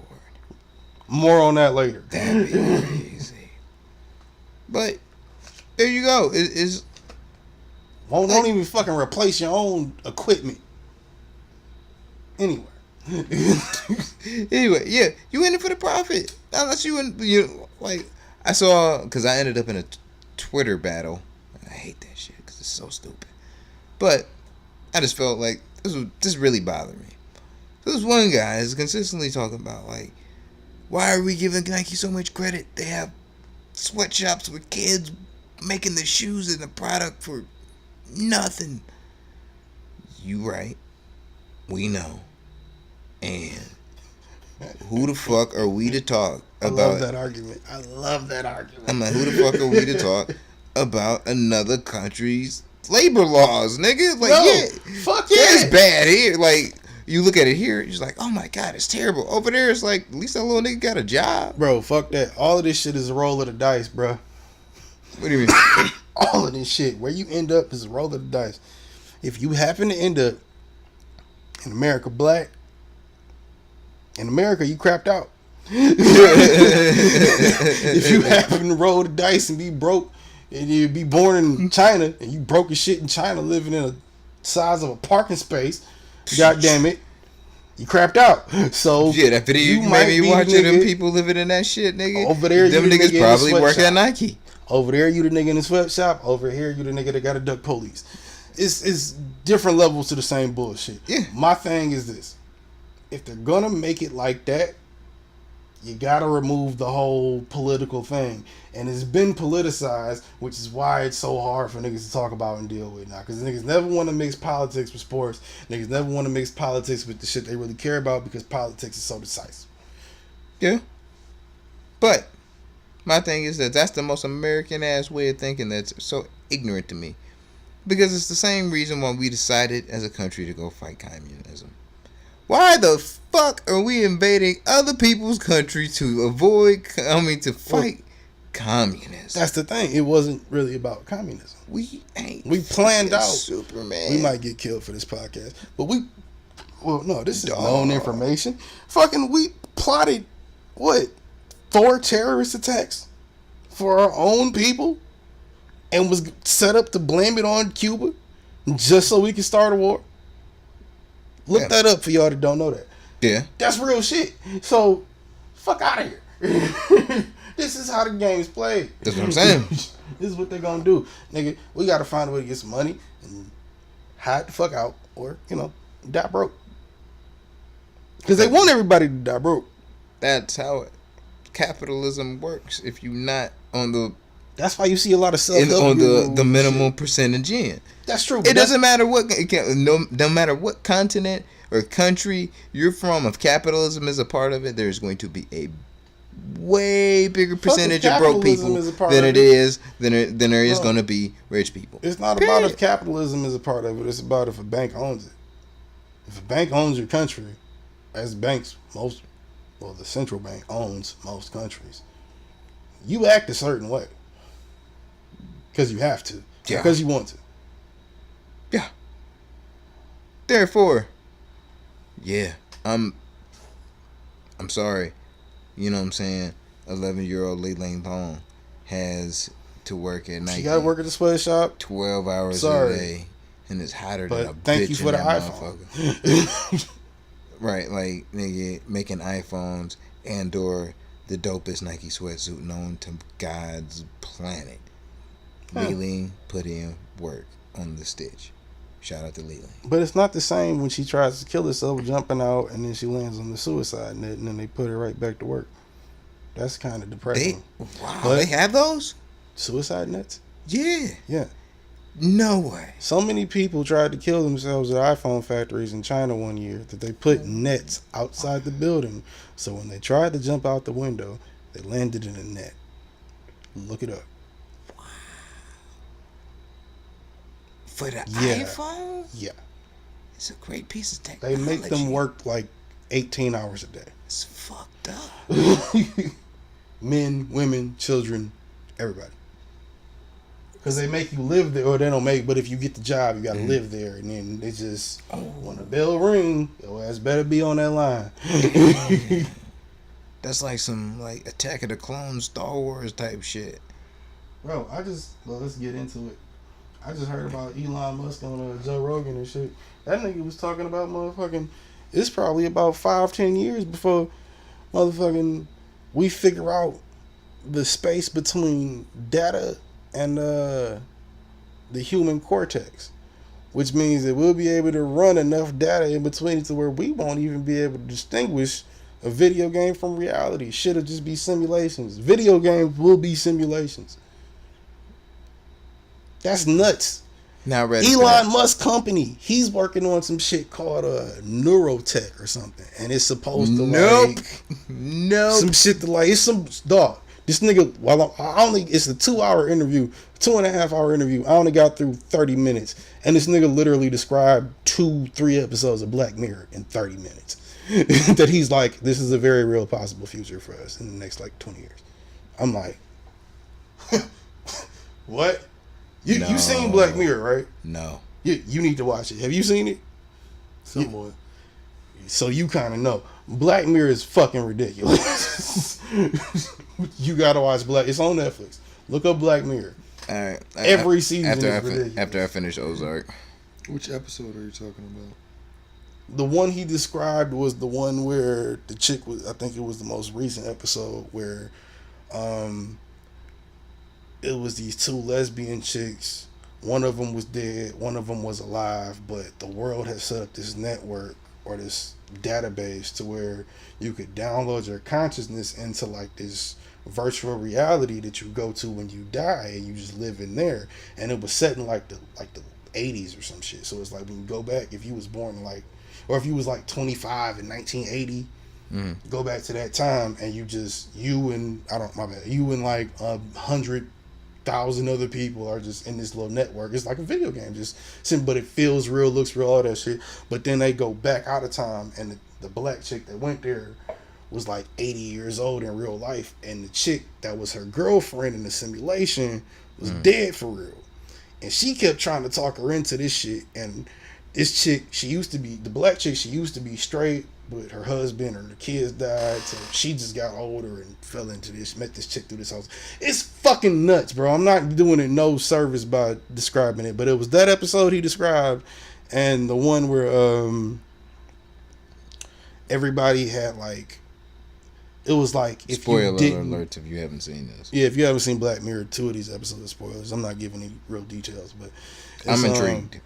B: More on that later.
A: That'd be crazy. But there you go.
B: Don't even fucking replace your own equipment. Anyway,
A: yeah, you in it for the profit. Unless I saw, because I ended up in a Twitter battle. I hate that shit because it's so stupid. But I just felt like this really bothered me. This one guy is consistently talking about like, why are we giving Nike so much credit? They have sweatshops with kids making the shoes and the product for nothing. You right. We know. And who the fuck are we to talk about?
B: I love that argument.
A: I'm like, who the fuck are we to talk about another country's labor laws, nigga? Like,
B: fuck
A: it's bad here. Like, you look at it here, you're just like, oh my god, it's terrible. Over there, it's like, at least that little nigga got a job.
B: Bro, fuck that. All of this shit is a roll of the dice, bro.
A: What do you mean?
B: All of this shit, where you end up is a roll of the dice. If you happen to end up in America black, in America you crapped out. If you happen to roll the dice and be broke, and you be born in China and you broke your shit in China, living in a size of a parking space, god damn it, you crapped out. So
A: yeah, that video you made me watching them people living in that shit, nigga.
B: Over there,
A: them niggas probably work at Nike.
B: Over there, you the nigga in the sweatshop. Over here, you the nigga that got to duck police. It's different levels to the same bullshit.
A: Yeah.
B: My thing is this: if they're gonna make it like that, you gotta remove the whole political thing. And it's been politicized, which is why it's so hard for niggas to talk about and deal with now. Because niggas never want to mix politics with sports. Niggas never want to mix politics with the shit they really care about because politics is so decisive.
A: Yeah. But my thing is that's the most American ass way of thinking that's so ignorant to me. Because it's the same reason why we decided as a country to go fight communism. Why the fuck are we invading other people's country to fight communism?
B: That's the thing. It wasn't really about communism.
A: We ain't.
B: We planned out.
A: Superman.
B: We might get killed for this podcast, but no, this is known information. Fucking, we plotted what 4 terrorist attacks for our own people, and was set up to blame it on Cuba just so we could start a war. Look that up for y'all that don't know that.
A: Yeah,
B: that's real shit. So, fuck out of here. This is how the game's played.
A: That's what I'm saying.
B: This is what they're gonna do, nigga. We gotta find a way to get some money and hide the fuck out, or die broke. Because they want everybody to die broke.
A: That's how capitalism works. If you're not on the,
B: that's why you see a lot of self-help
A: on the minimum percentage in.
B: That's true.
A: It doesn't matter no matter what continent or country you're from. If capitalism is a part of it, there's going to be a way bigger percentage of broke people than there is going to be rich people.
B: It's not about if capitalism is a part of it. It's about if a bank owns it. If a bank owns your country, as banks, the central bank owns most countries, you act a certain way. Because you have to.
A: Yeah.
B: Because you want to.
A: Yeah. Therefore, yeah, I'm sorry. You know what I'm saying? 11-year-old Layling Thong has to work at Nike.
B: She got to work at the sweatshop.
A: 12 hours a day. And it's hotter than a bitch.
B: Thank you for the iPhone.
A: Right, like, nigga, making iPhones and/or the dopest Nike sweatsuit known to God's planet. Layling put in work on the stitch. Shout out to Layling. But
B: it's not the same when she tries to kill herself jumping out and then she lands on the suicide net and then they put her right back to work. That's kind of depressing.
A: They have those?
B: Suicide nets?
A: Yeah.
B: Yeah.
A: No way.
B: So many people tried to kill themselves at iPhone factories in China one year that they put nets outside the building. So when they tried to jump out the window, they landed in a net. Look it up.
A: Wow. For the iPhone?
B: Yeah.
A: It's a great piece of technology.
B: They make them work like 18 hours a day.
A: It's fucked up.
B: Men, women, children, everybody. Because they make you live there, or they don't make, but if you get the job, you got to live there. And then they just, when the bell ring, your ass better be on that line.
A: That's like some Attack of the Clones, Star Wars type shit.
B: Bro, let's get into it. I just heard about Elon Musk on Joe Rogan and shit. That nigga was talking about motherfucking, it's probably about 5-10 years before motherfucking we figure out the space between data and the human cortex, which means that we'll be able to run enough data in between to where we won't even be able to distinguish a video game from reality. Shit'll just be simulations. Video games will be simulations. That's nuts.
A: Not ready.
B: Elon Musk company, he's working on some shit called neurotech or something, and it's supposed to some shit to it's some dog. This nigga, it's a 2-hour interview, 2.5-hour interview. I only got through 30 minutes. And this nigga literally described 2-3 episodes of Black Mirror in 30 minutes. That he's like, this is a very real possible future for us in the next 20 years. I'm like, what? You seen Black Mirror, right?
A: No.
B: You need to watch it. Have you seen it?
C: Somewhat.
B: So you kind of know. Black Mirror is fucking ridiculous. You gotta watch it's on Netflix. Look up Black Mirror.
A: All right.
B: Every season is ridiculous.
A: After I finish Ozark.
C: Which episode are you talking about?
B: The one he described was the one where the chick was, I think it was the most recent episode where it was these 2 lesbian chicks. One of them was dead, one of them was alive, but the world has set up this network or this database to where you could download your consciousness into this virtual reality that you go to when you die, and you just live in there. And it was set in the 80s or some shit. So it's when you go back, if you was born or if you was 25 in 1980, Go back to that time, and you and like 100,000 other people are just in this little network. It's like a video game, but it feels real, looks real, all that shit. But then they go back out of time, and the black chick that went there was like 80 years old in real life, and the chick that was her girlfriend in the simulation was dead for real. And she kept trying to talk her into this shit. And this chick, the black chick, she used to be straight, but her husband or the kids died, so she just got older and fell into this, met this chick through this house. It's fucking nuts, bro. I'm not doing it no service by describing it, but it was that episode he described, and the one where everybody had like, it was like, if
A: spoiler alerts if you haven't seen this.
B: Yeah, if you haven't seen Black Mirror, 2 of these episodes are spoilers. I'm not giving any real details, but
A: I'm intrigued.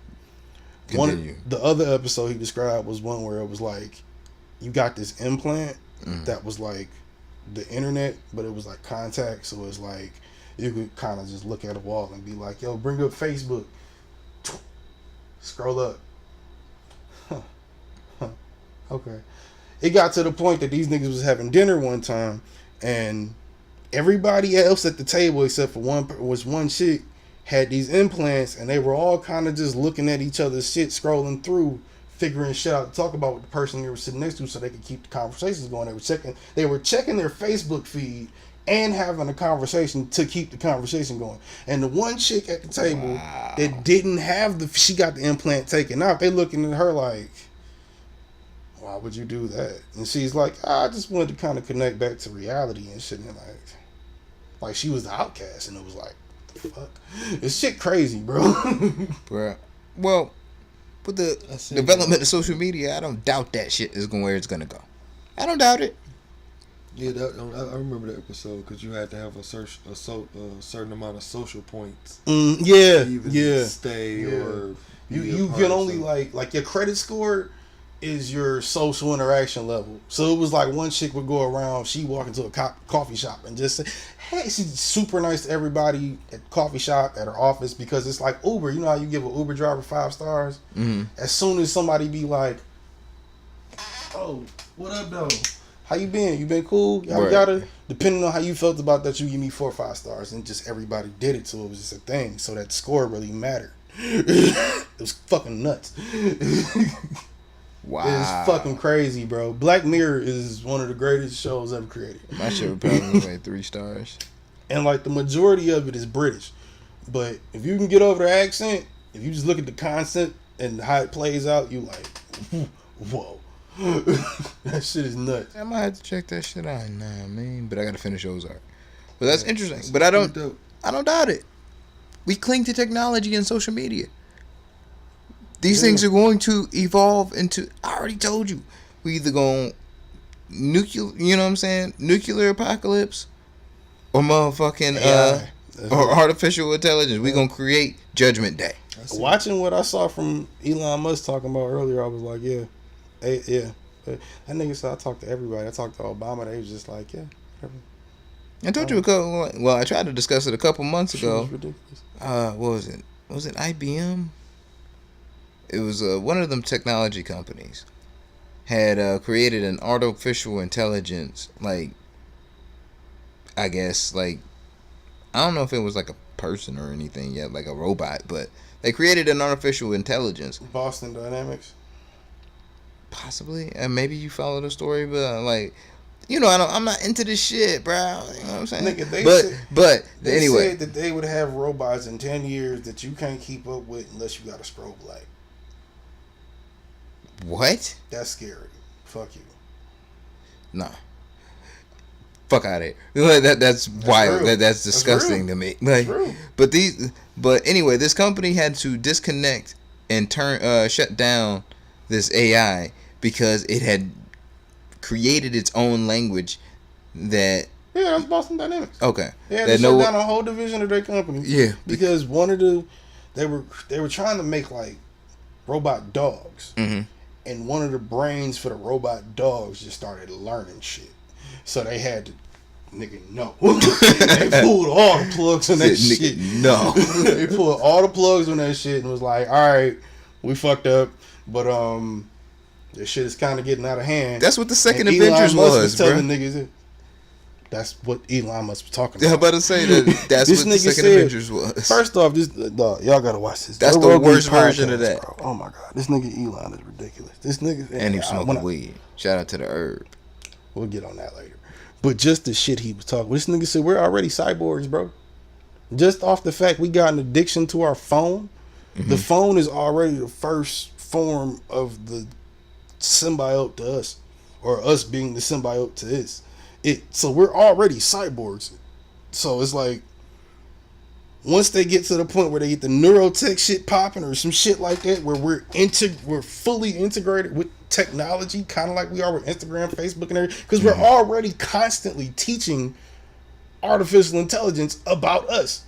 B: The other episode he described was one where it was like, you got this implant that was like the internet, but it was like contact, so it's like you could kind of just look at a wall and be like, yo, bring up Facebook, scroll up. Okay. It got to the point that these niggas was having dinner one time, and everybody else at the table except for one chick had these implants, and they were all kind of just looking at each other's shit, scrolling through, figuring shit out to talk about with the person they were sitting next to, so they could keep the conversations going. They were checking their Facebook feed and having a conversation to keep the conversation going. And the one chick at the table that didn't have she got the implant taken out, they looking at her like, why would you do that? And she's like, I just wanted to kind of connect back to reality and shit. And like she was the outcast, and it was like, what the fuck? This shit crazy, bro.
A: Bro. Well, with the development of social media, I don't doubt that shit is where it's gonna go. I don't doubt it.
C: Yeah, I remember that episode because you had to have a certain amount of social points.
B: Yeah.
C: Stay or
B: you can only like your credit score is your social interaction level. So it was like one chick would go around, she walk into a coffee shop and just say, hey, she's super nice to everybody at the coffee shop, at her office, because it's like Uber. You know how you give an Uber driver 5 stars? As soon as somebody be like, oh, what up though? How you been? You been cool? Y'all gotta, depending on how you felt about that, you give me 4 or 5 stars. And just everybody did it, so it was just a thing. So that score really mattered. It was fucking nuts.
A: Wow.
B: It's fucking crazy, bro. Black Mirror is one of the greatest shows ever created.
A: My shit would probably like 3 stars. And
B: like the majority of it is British. But if you can get over the accent, if you just look at the concept and how it plays out, you like, whoa. That shit is nuts.
A: I might have to check that shit out. Nah, man. But I gotta finish Ozark. But that's interesting. But I don't doubt it. We cling to technology and social media. These things are going to evolve into, I already told you, we either going nuclear, you know what I'm saying, nuclear apocalypse, or motherfucking or artificial intelligence. We gonna create Judgment Day.
B: Watching what I saw from Elon Musk talking about earlier, I was like, yeah. That nigga said I talked to everybody. I talked to Obama. They was just like, yeah, whatever.
A: I told you I tried to discuss it a couple months ago. What was it? Was it IBM? It was one of them technology companies had created an artificial intelligence, like, I guess, like, I don't know if it was like a person or anything yet, like a robot, but they created an artificial intelligence.
B: Boston Dynamics?
A: Possibly. And maybe you follow the story, but like, you know, I'm not into this shit, bro. You know what I'm saying?
B: Nigga, they
A: anyway,
B: said that they would have robots in 10 years that you can't keep up with unless you got a strobe light.
A: What?
B: That's scary. Fuck you.
A: Nah. Fuck out of here. That's wild. That's disgusting to me. Like, but anyway, this company had to disconnect and shut down this AI because it had created its own language that.
B: Yeah, that's Boston Dynamics.
A: Okay.
B: They had to shut down a whole division of their company.
A: Yeah.
B: Because they were trying to make like robot dogs. Mm-hmm. And one of the brains for the robot dogs just started learning shit. So they had to, no. They pulled all the plugs on that shit.
A: No.
B: They pulled all the plugs on that shit and was like, all right, we fucked up. But This shit is kind of getting out of hand.
A: That's what the second Avengers was, bro.
B: Telling niggas that's what Elon Musk was talking about.
A: I'm about to say that's what the second Avengers was.
B: First off, y'all gotta watch this.
A: That's the worst version of that.
B: Bro. Oh my god, this nigga Elon is ridiculous. This nigga
A: and he smoking weed. Shout out to the herb.
B: We'll get on that later. But just the shit he was talking. This nigga said we're already cyborgs, bro. Just off the fact we got an addiction to our phone. Mm-hmm. The phone is already the first form of the symbiote to us, or us being the symbiote to it. So we're already cyborgs. So it's like once they get to the point where they get the neurotech shit popping or some shit like that, where we're fully integrated with technology, kind of like we are with Instagram, Facebook, and everything, because we're already constantly teaching artificial intelligence about us.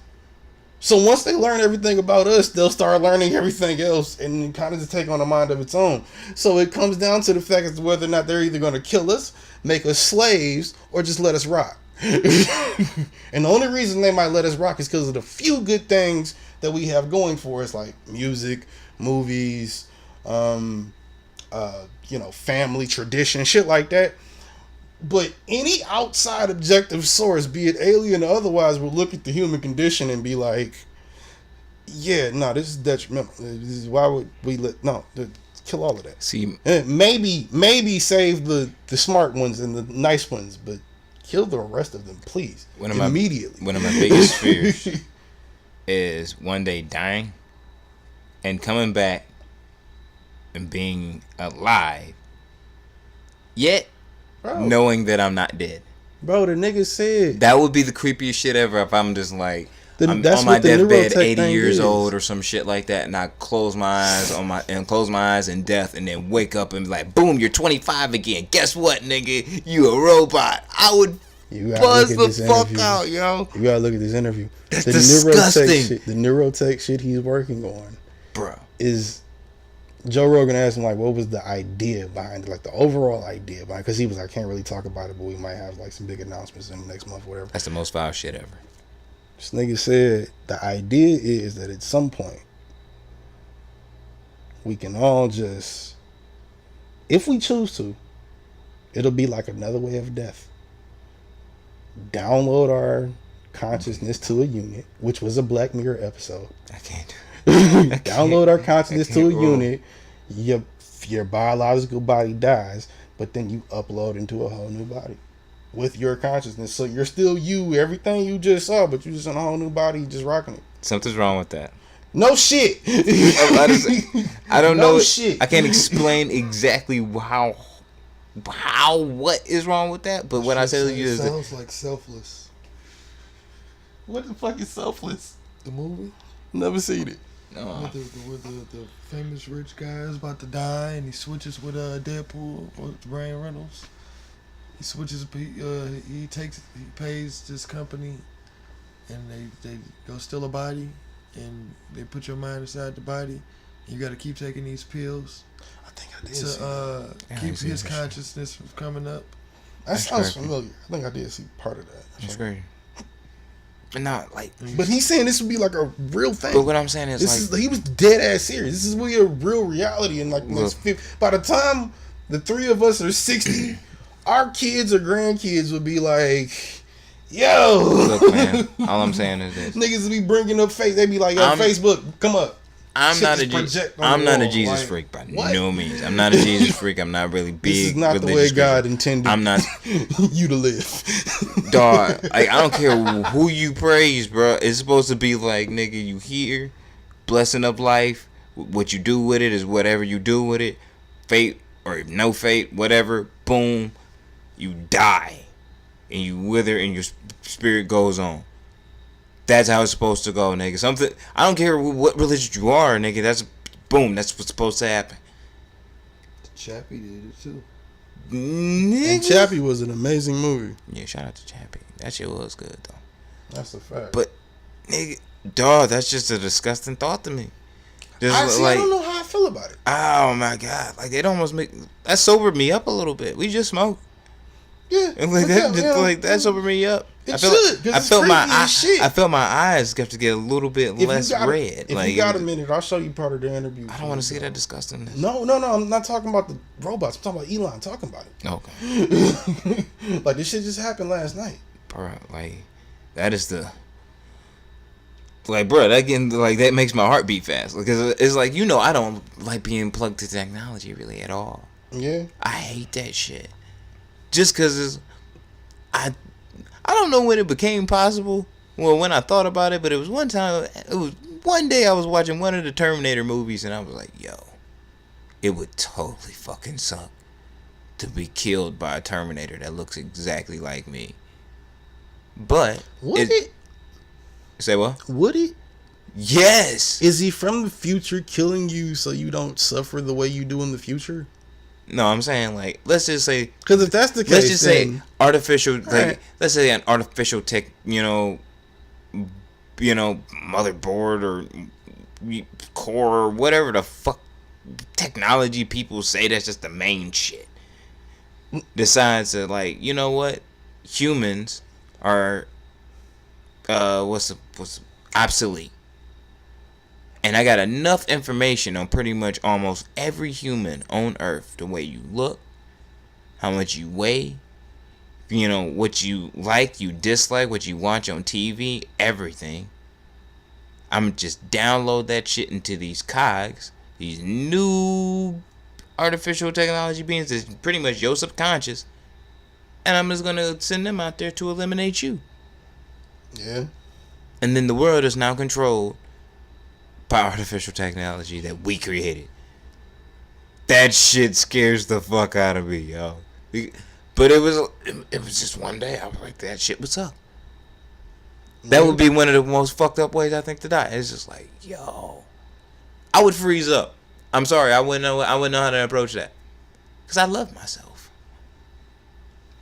B: So once they learn everything about us, they'll start learning everything else and kind of just take on a mind of its own. So it comes down to the fact as to whether or not they're either going to kill us, make us slaves, or just let us rock. And the only reason they might let us rock is because of the few good things that we have going for us, like music, movies, family, tradition, shit like that. But any outside objective source, be it alien or otherwise, will look at the human condition and be like, yeah, no, this is detrimental. Why would we kill all of that?
A: See,
B: maybe save the smart ones and the nice ones, but kill the rest of them, please. Immediately.
A: One of my biggest fears is one day dying and coming back and being alive, yet knowing that I'm not dead.
B: Bro, the nigga said
A: that would be the creepiest shit ever if I'm just like I'm on my deathbed 80 years old or some shit like that, and I close my eyes in death, and then wake up and be like, boom, you're 25 again. Guess what, nigga? You a robot. I would buzz the fuck out, yo.
B: You gotta look at this interview.
A: That's disgusting.
B: The neurotech shit he's working on,
A: bro,
B: is Joe Rogan asked him, like, what was the idea behind it, like the overall idea behind it, because he was like, I can't really talk about it, but we might have like some big announcements in the next month or whatever.
A: That's the most foul shit ever.
B: This nigga said the idea is that at some point we can all just, if we choose to, it'll be like another way of death. Download our consciousness to a unit, which was a Black Mirror episode.
A: I can't do it.
B: Download our consciousness to a unit. Your biological body dies, but then you upload into a whole new body with your consciousness. So you're still you, everything you just saw, but you're just in a whole new body, just rocking it.
A: Something's wrong with that.
B: No shit.
A: I don't know.
B: Shit.
A: I can't explain exactly what is wrong with that, but what I tell you is
C: it sounds like Selfless.
B: What the fuck is Selfless?
C: The movie?
B: Never seen it.
A: No.
C: With the famous rich guy is about to die, and he switches with Deadpool or Ryan Reynolds. He switches. He pays this company, and they go steal a body, and they put your mind inside the body. You got to keep taking these pills.
B: I think I did
C: to keep his consciousness from coming up.
B: That sounds familiar. I think I did see part of that.
A: That's great. But not like.
B: But he's saying this would be like a real thing.
A: But what I'm saying is
B: he was dead ass serious. This is really a real reality. And like next 50, by the time the three of us are 60, our kids or grandkids would be like, yo.
A: Look, man. All I'm saying is this.
B: Niggas be bringing up face. They be like, yo, Facebook, come up.
A: I'm not a Jesus freak by no means. I'm not a Jesus freak. I'm not really big.
B: This is not the way God intended.
A: I'm not
B: you to live,
A: dog. Like, I don't care who you praise, bro. It's supposed to be like, nigga, you here, blessing up life. What you do with it is whatever you do with it. Fate or no fate, whatever. Boom, you die, and you wither, and your spirit goes on. That's how it's supposed to go, nigga. Something, I don't care what religion you are, nigga. That's boom. That's what's supposed to happen.
C: Chappie did it too.
B: Nigga. And Chappie was an amazing movie.
A: Yeah, shout out to Chappie. That shit was good though.
B: That's a fact.
A: But nigga, dog, that's just a disgusting thought to me.
B: I don't know how I feel about it.
A: Oh my god, like it almost that sobered me up a little bit. We just smoked.
B: Yeah,
A: And like that sobered me up.
B: It should. I felt
A: my eyes got to get a little bit less red.
B: If you got a minute, I'll show you part of the interview.
A: I don't want to see that disgustingness.
B: No. I'm not talking about the robots. I'm talking about Elon talking about it.
A: Okay.
B: Like this shit just happened last night.
A: Bro, like that is the. Like, bro, that makes my heart beat fast because it's like I don't like being plugged to technology really at all.
B: Yeah.
A: I hate that shit. Just because I don't know when it became possible. Well, when I thought about it, but it was one day I was watching one of the Terminator movies and I was like, yo, it would totally fucking suck to be killed by a Terminator that looks exactly like me. But
B: would it?
A: Say what?
B: Would it?
A: Yes.
B: Is he from the future killing you so you don't suffer the way you do in the future?
A: No, I'm saying like let's just say
B: because if that's the case,
A: let's just say artificial right. Let's say an artificial tech, motherboard or core or whatever the fuck technology people say that's just the main shit. Decides to like, you know what, humans are what's obsolete. And I got enough information on pretty much almost every human on Earth. The way you look, how much you weigh, what you like, you dislike, what you watch on TV, everything. I'm just download that shit into these cogs, these new artificial technology beings that's pretty much your subconscious. And I'm just going to send them out there to eliminate you.
B: Yeah.
A: And then the world is now controlled by artificial technology that we created. That shit scares the fuck out of me, yo. But it was just one day I was like, that shit was up. That would be one of the most fucked up ways I think to die. It's just like, yo, I would freeze up. I'm sorry, I wouldn't know how to approach that, because I love myself.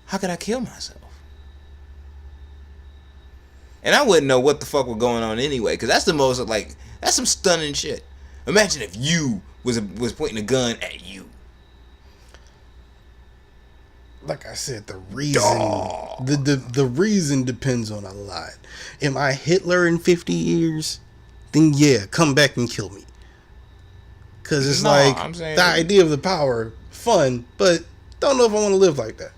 A: How could I kill myself? And I wouldn't know what the fuck was going on anyway, because that's the most, like, that's some stunning shit. Imagine if you was pointing a gun at you.
B: Like I said, the reason the reason depends on a lot. Am I Hitler in 50 years? Then yeah, come back and kill me. Cause it's the idea of the power, fun, but don't know if I want to live like that.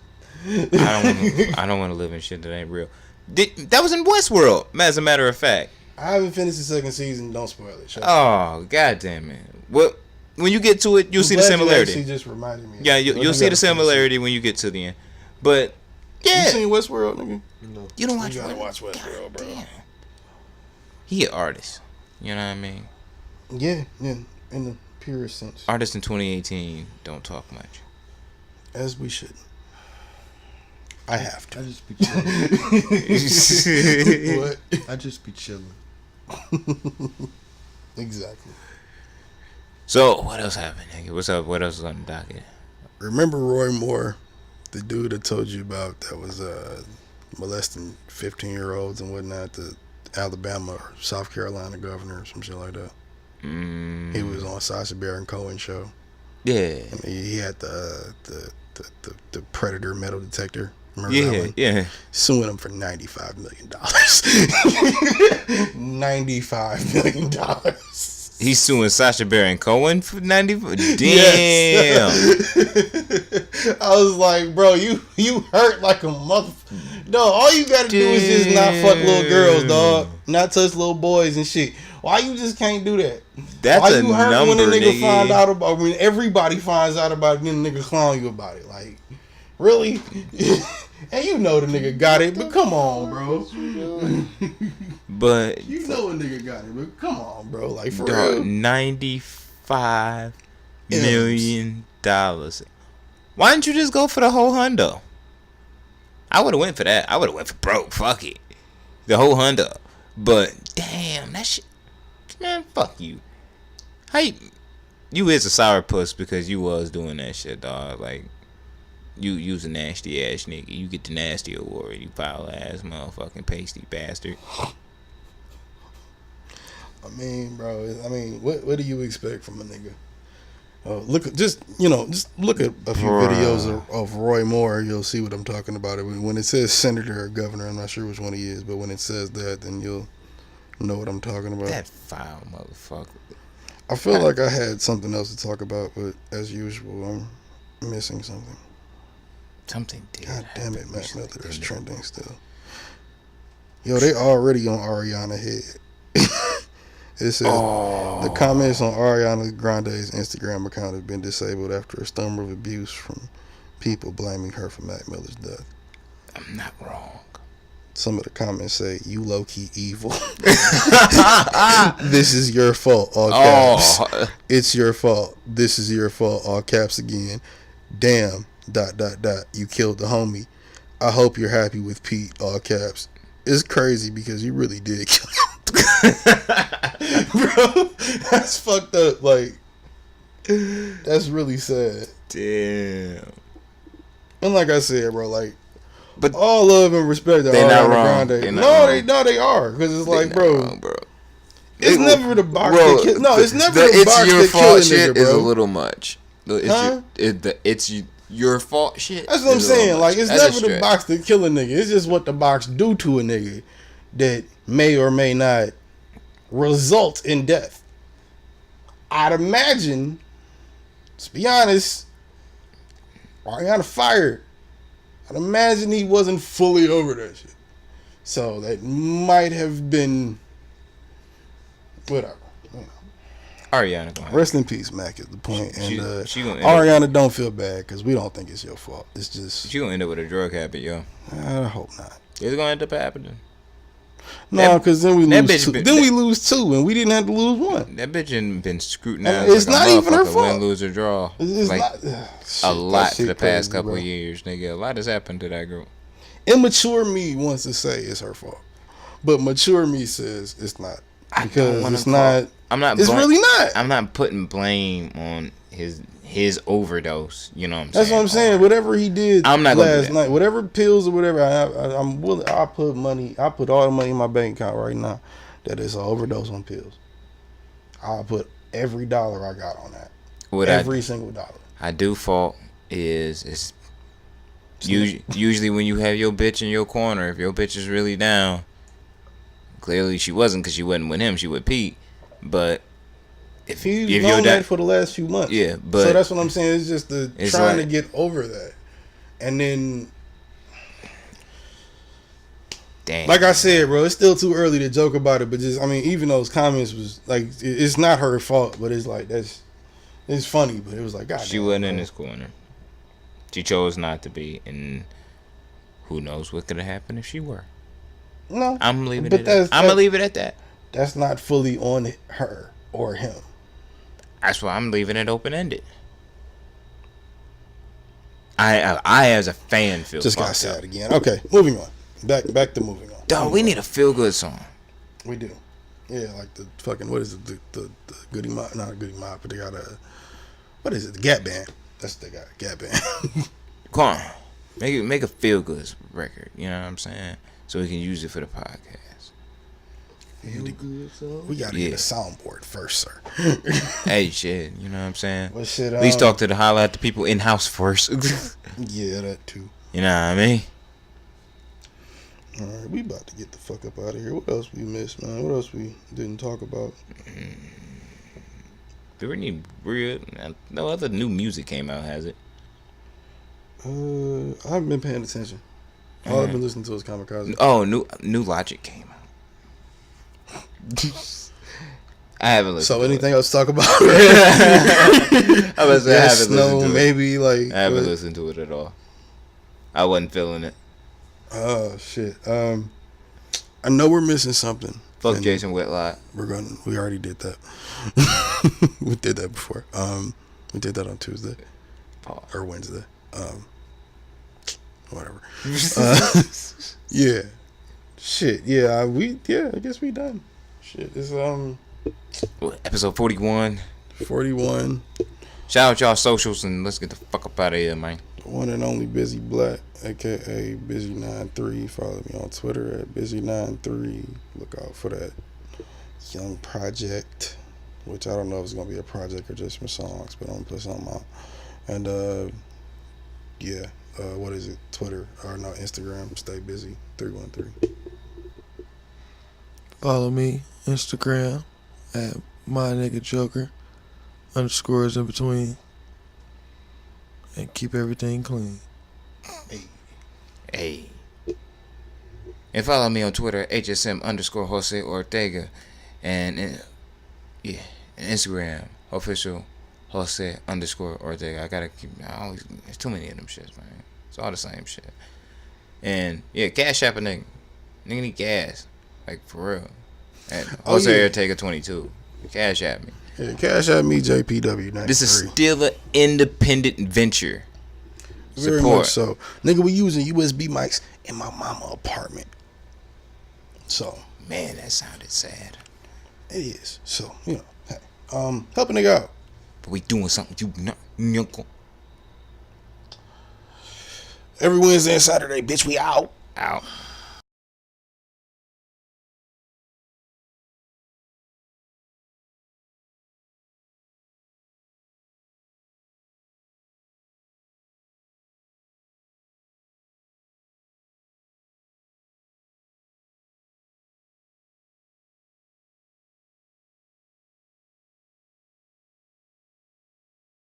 A: I don't want to live in shit that ain't real. That was in Westworld, as a matter of fact.
B: I haven't finished the second season. Don't spoil it.
A: Oh, goddamn it! Well, when you get to it, you'll see the similarity.
B: You just reminded me.
A: Yeah, you'll see the similarity when you get to the end. But yeah,
B: you seen Westworld, nigga?
A: No, you don't watch.
B: You gotta watch Westworld, bro. Damn.
A: He an artist. You know what I mean?
B: Yeah, in the purest sense.
A: Artists in 2018 don't talk much.
B: As we should. I have to.
C: I just be chilling. What? I just be chilling.
B: Exactly.
A: So what else happened, nigga? What's up? What else is on the docket?
B: Remember Roy Moore, the dude I told you about that was molesting 15-year-olds and whatnot, the Alabama or South Carolina governor or some shit like that. He was on Sacha Baron Cohen's show.
A: Yeah.
B: And he had the Predator metal detector. Remember
A: yeah,
B: that one?
A: Yeah.
B: Suing him for $95 million. $95 million.
A: He's suing Sacha Baron Cohen for 90. Damn.
B: Yes. I was like, bro, you hurt like a motherfucker. No, all you gotta do is just not fuck little girls, dog. Not touch little boys and shit. Why you just can't do that?
A: That's
B: why
A: you
B: hurt
A: number,
B: when a nigga
A: nigga
B: find out about, when everybody finds out about it, then the nigga clown you about it? Like, really? And you know the nigga got it, but come on, bro.
A: But
B: you know a nigga got it, but come on, bro. Like, for real.
A: $95 million. Why didn't you just go for the whole hundo? I would have went for that. I would have went for broke. Fuck it. The whole hundo. But damn, that shit, man, fuck you. You is a sourpuss because you was doing that shit, dog. Like, you's a nasty ass nigga. You get the nasty award, you foul ass motherfucking pasty bastard.
B: I mean, bro. What do you expect from a nigga? Look at look at a few videos of Roy Moore. You'll see what I'm talking about. When it says senator or governor, I'm not sure which one he is, but when it says that, then you'll know what I'm talking about.
A: That foul motherfucker.
B: I feel like I had something else to talk about, but as usual, I'm missing something.
A: Something did.
B: God damn it, Matt Miller is trending still. Yo, they already on Ariana head. It says the comments on Ariana Grande's Instagram account have been disabled after a storm of abuse from people blaming her for Mac Miller's death.
A: I'm not wrong.
B: Some of the comments say, "You low key evil." This is your fault. All caps. It's your fault. This is your fault. All caps again. Damn. ... You killed the homie. I hope you're happy with Pete. All caps. It's crazy because you really did kill him. Bro, that's fucked up. Like, that's really sad.
A: Damn.
B: And like I said, bro, like, but all love and respect to Ariana Grande. No, they are, because it's like, bro. It's never the box that kills. No, it's never the box that kills a nigga, bro.
A: Is a little much. It's your fault shit.
B: That's what I'm saying. Like, it's never the box that kill a nigga. It's just what the box do to a nigga that may or may not result in death. I'd imagine, let's be honest, Ariana fired. I'd imagine he wasn't fully over that shit. So that might have been whatever.
A: Ariana going.
B: Rest in peace, Mac, is the point. And Ariana, don't feel bad because we don't think it's your fault. It's just
A: she gonna end up with a drug habit, yo.
B: I hope not.
A: It's gonna end up happening.
B: No, because then we lose two. Then we lose two, and we didn't have to lose one.
A: That bitch ain't been scrutinized.
B: It's like not even her fault.
A: Win, lose, or draw.
B: It's
A: like
B: not,
A: a lot for the past couple of years, nigga. A lot has happened to that girl.
B: Immature me wants to say it's her fault, but mature me says it's not because it's not. It's really not.
A: I'm not putting blame on his overdose. You know what I'm saying?
B: That's what I'm saying. Whatever he did
A: I'm not
B: last night, whatever pills or whatever, I'm willing. I put all the money in my bank account right now that it's an overdose on pills. I'll put every dollar I got on that. Every single dollar.
A: I do fault is usually when you have your bitch in your corner, if your bitch is really down, clearly she wasn't because she wasn't with him. She with Pete. But
B: if known that for the last few months,
A: yeah. But
B: so that's what I'm saying. It's just trying to get over that, and then,
A: damn.
B: Like I said, bro, it's still too early to joke about it. But even those comments was like, it's not her fault, but it's like it's funny. But it was like, God,
A: she wasn't in his corner. She chose not to be, and who knows what could have happened if she were.
B: No,
A: I'm leaving it. I'm gonna leave it at that.
B: That's not fully on her or him.
A: That's why I'm leaving it open ended. I as a fan feel
B: just got sad again. Okay, moving on. Back to moving on.
A: Dog, we need a feel good song.
B: We do. Yeah, like the fucking what is it? The Goody Mob, not a Goody Mob, but they got what is it? The Gap Band. That's what they got. Gap Band.
A: Come on, make a feel good record. You know what I'm saying? So we can use it for the podcast.
B: We gotta get a soundboard first, sir.
A: Hey, shit, you know what I'm saying?
B: Well, shit,
A: at least talk to holla at the people in house first.
B: Yeah, that too.
A: You know what I mean?
B: All right, we about to get the fuck up out of here. What else we missed, man? What else we didn't talk about?
A: Do we need no other new music came out, has it?
B: I haven't been paying attention. All I've been listening to is Kamikaze.
A: Oh, new Logic came out. I haven't listened.
B: So anything else to talk about?
A: I was I haven't listened to
B: maybe
A: it.
B: Like
A: I haven't listened to it at all. I wasn't feeling it.
B: Oh shit. I know we're missing something.
A: Fuck Jason Whitlock.
B: We already did that. We did that before. We did that on Tuesday or Wednesday. Whatever. Yeah. Shit. Yeah. I guess we done. Shit. It's
A: episode 41.
B: 41.
A: Shout out y'all socials and let's get the fuck up out of here, man.
B: The one and only Busy Black, aka Busy93. Follow me on Twitter at Busy93. Look out for that young project. which I don't know if it's gonna be a project or just some songs, but I'm gonna put something out. And what is it? Twitter or no Instagram? Stay busy 313.
C: Follow me Instagram at my nigga Joker _ in between, and keep everything clean.
A: Hey. And follow me on Twitter, HSM_Jose Ortega. And Instagram, official Jose_Ortega. I gotta keep, there's too many of them shits, man. It's all the same shit. And yeah, cash app a nigga. Nigga need gas. Like, for real. And Jose Ortega 22. Cash app me.
B: Yeah, cash app me, JPW93.
A: This is still an independent venture.
B: Very much so. Nigga, we using USB mics in my mama apartment. So.
A: Man, that sounded sad.
B: It is. So, hey, help a nigga out.
A: But we doing something you
B: every Wednesday and Saturday, bitch, we out.
A: Out.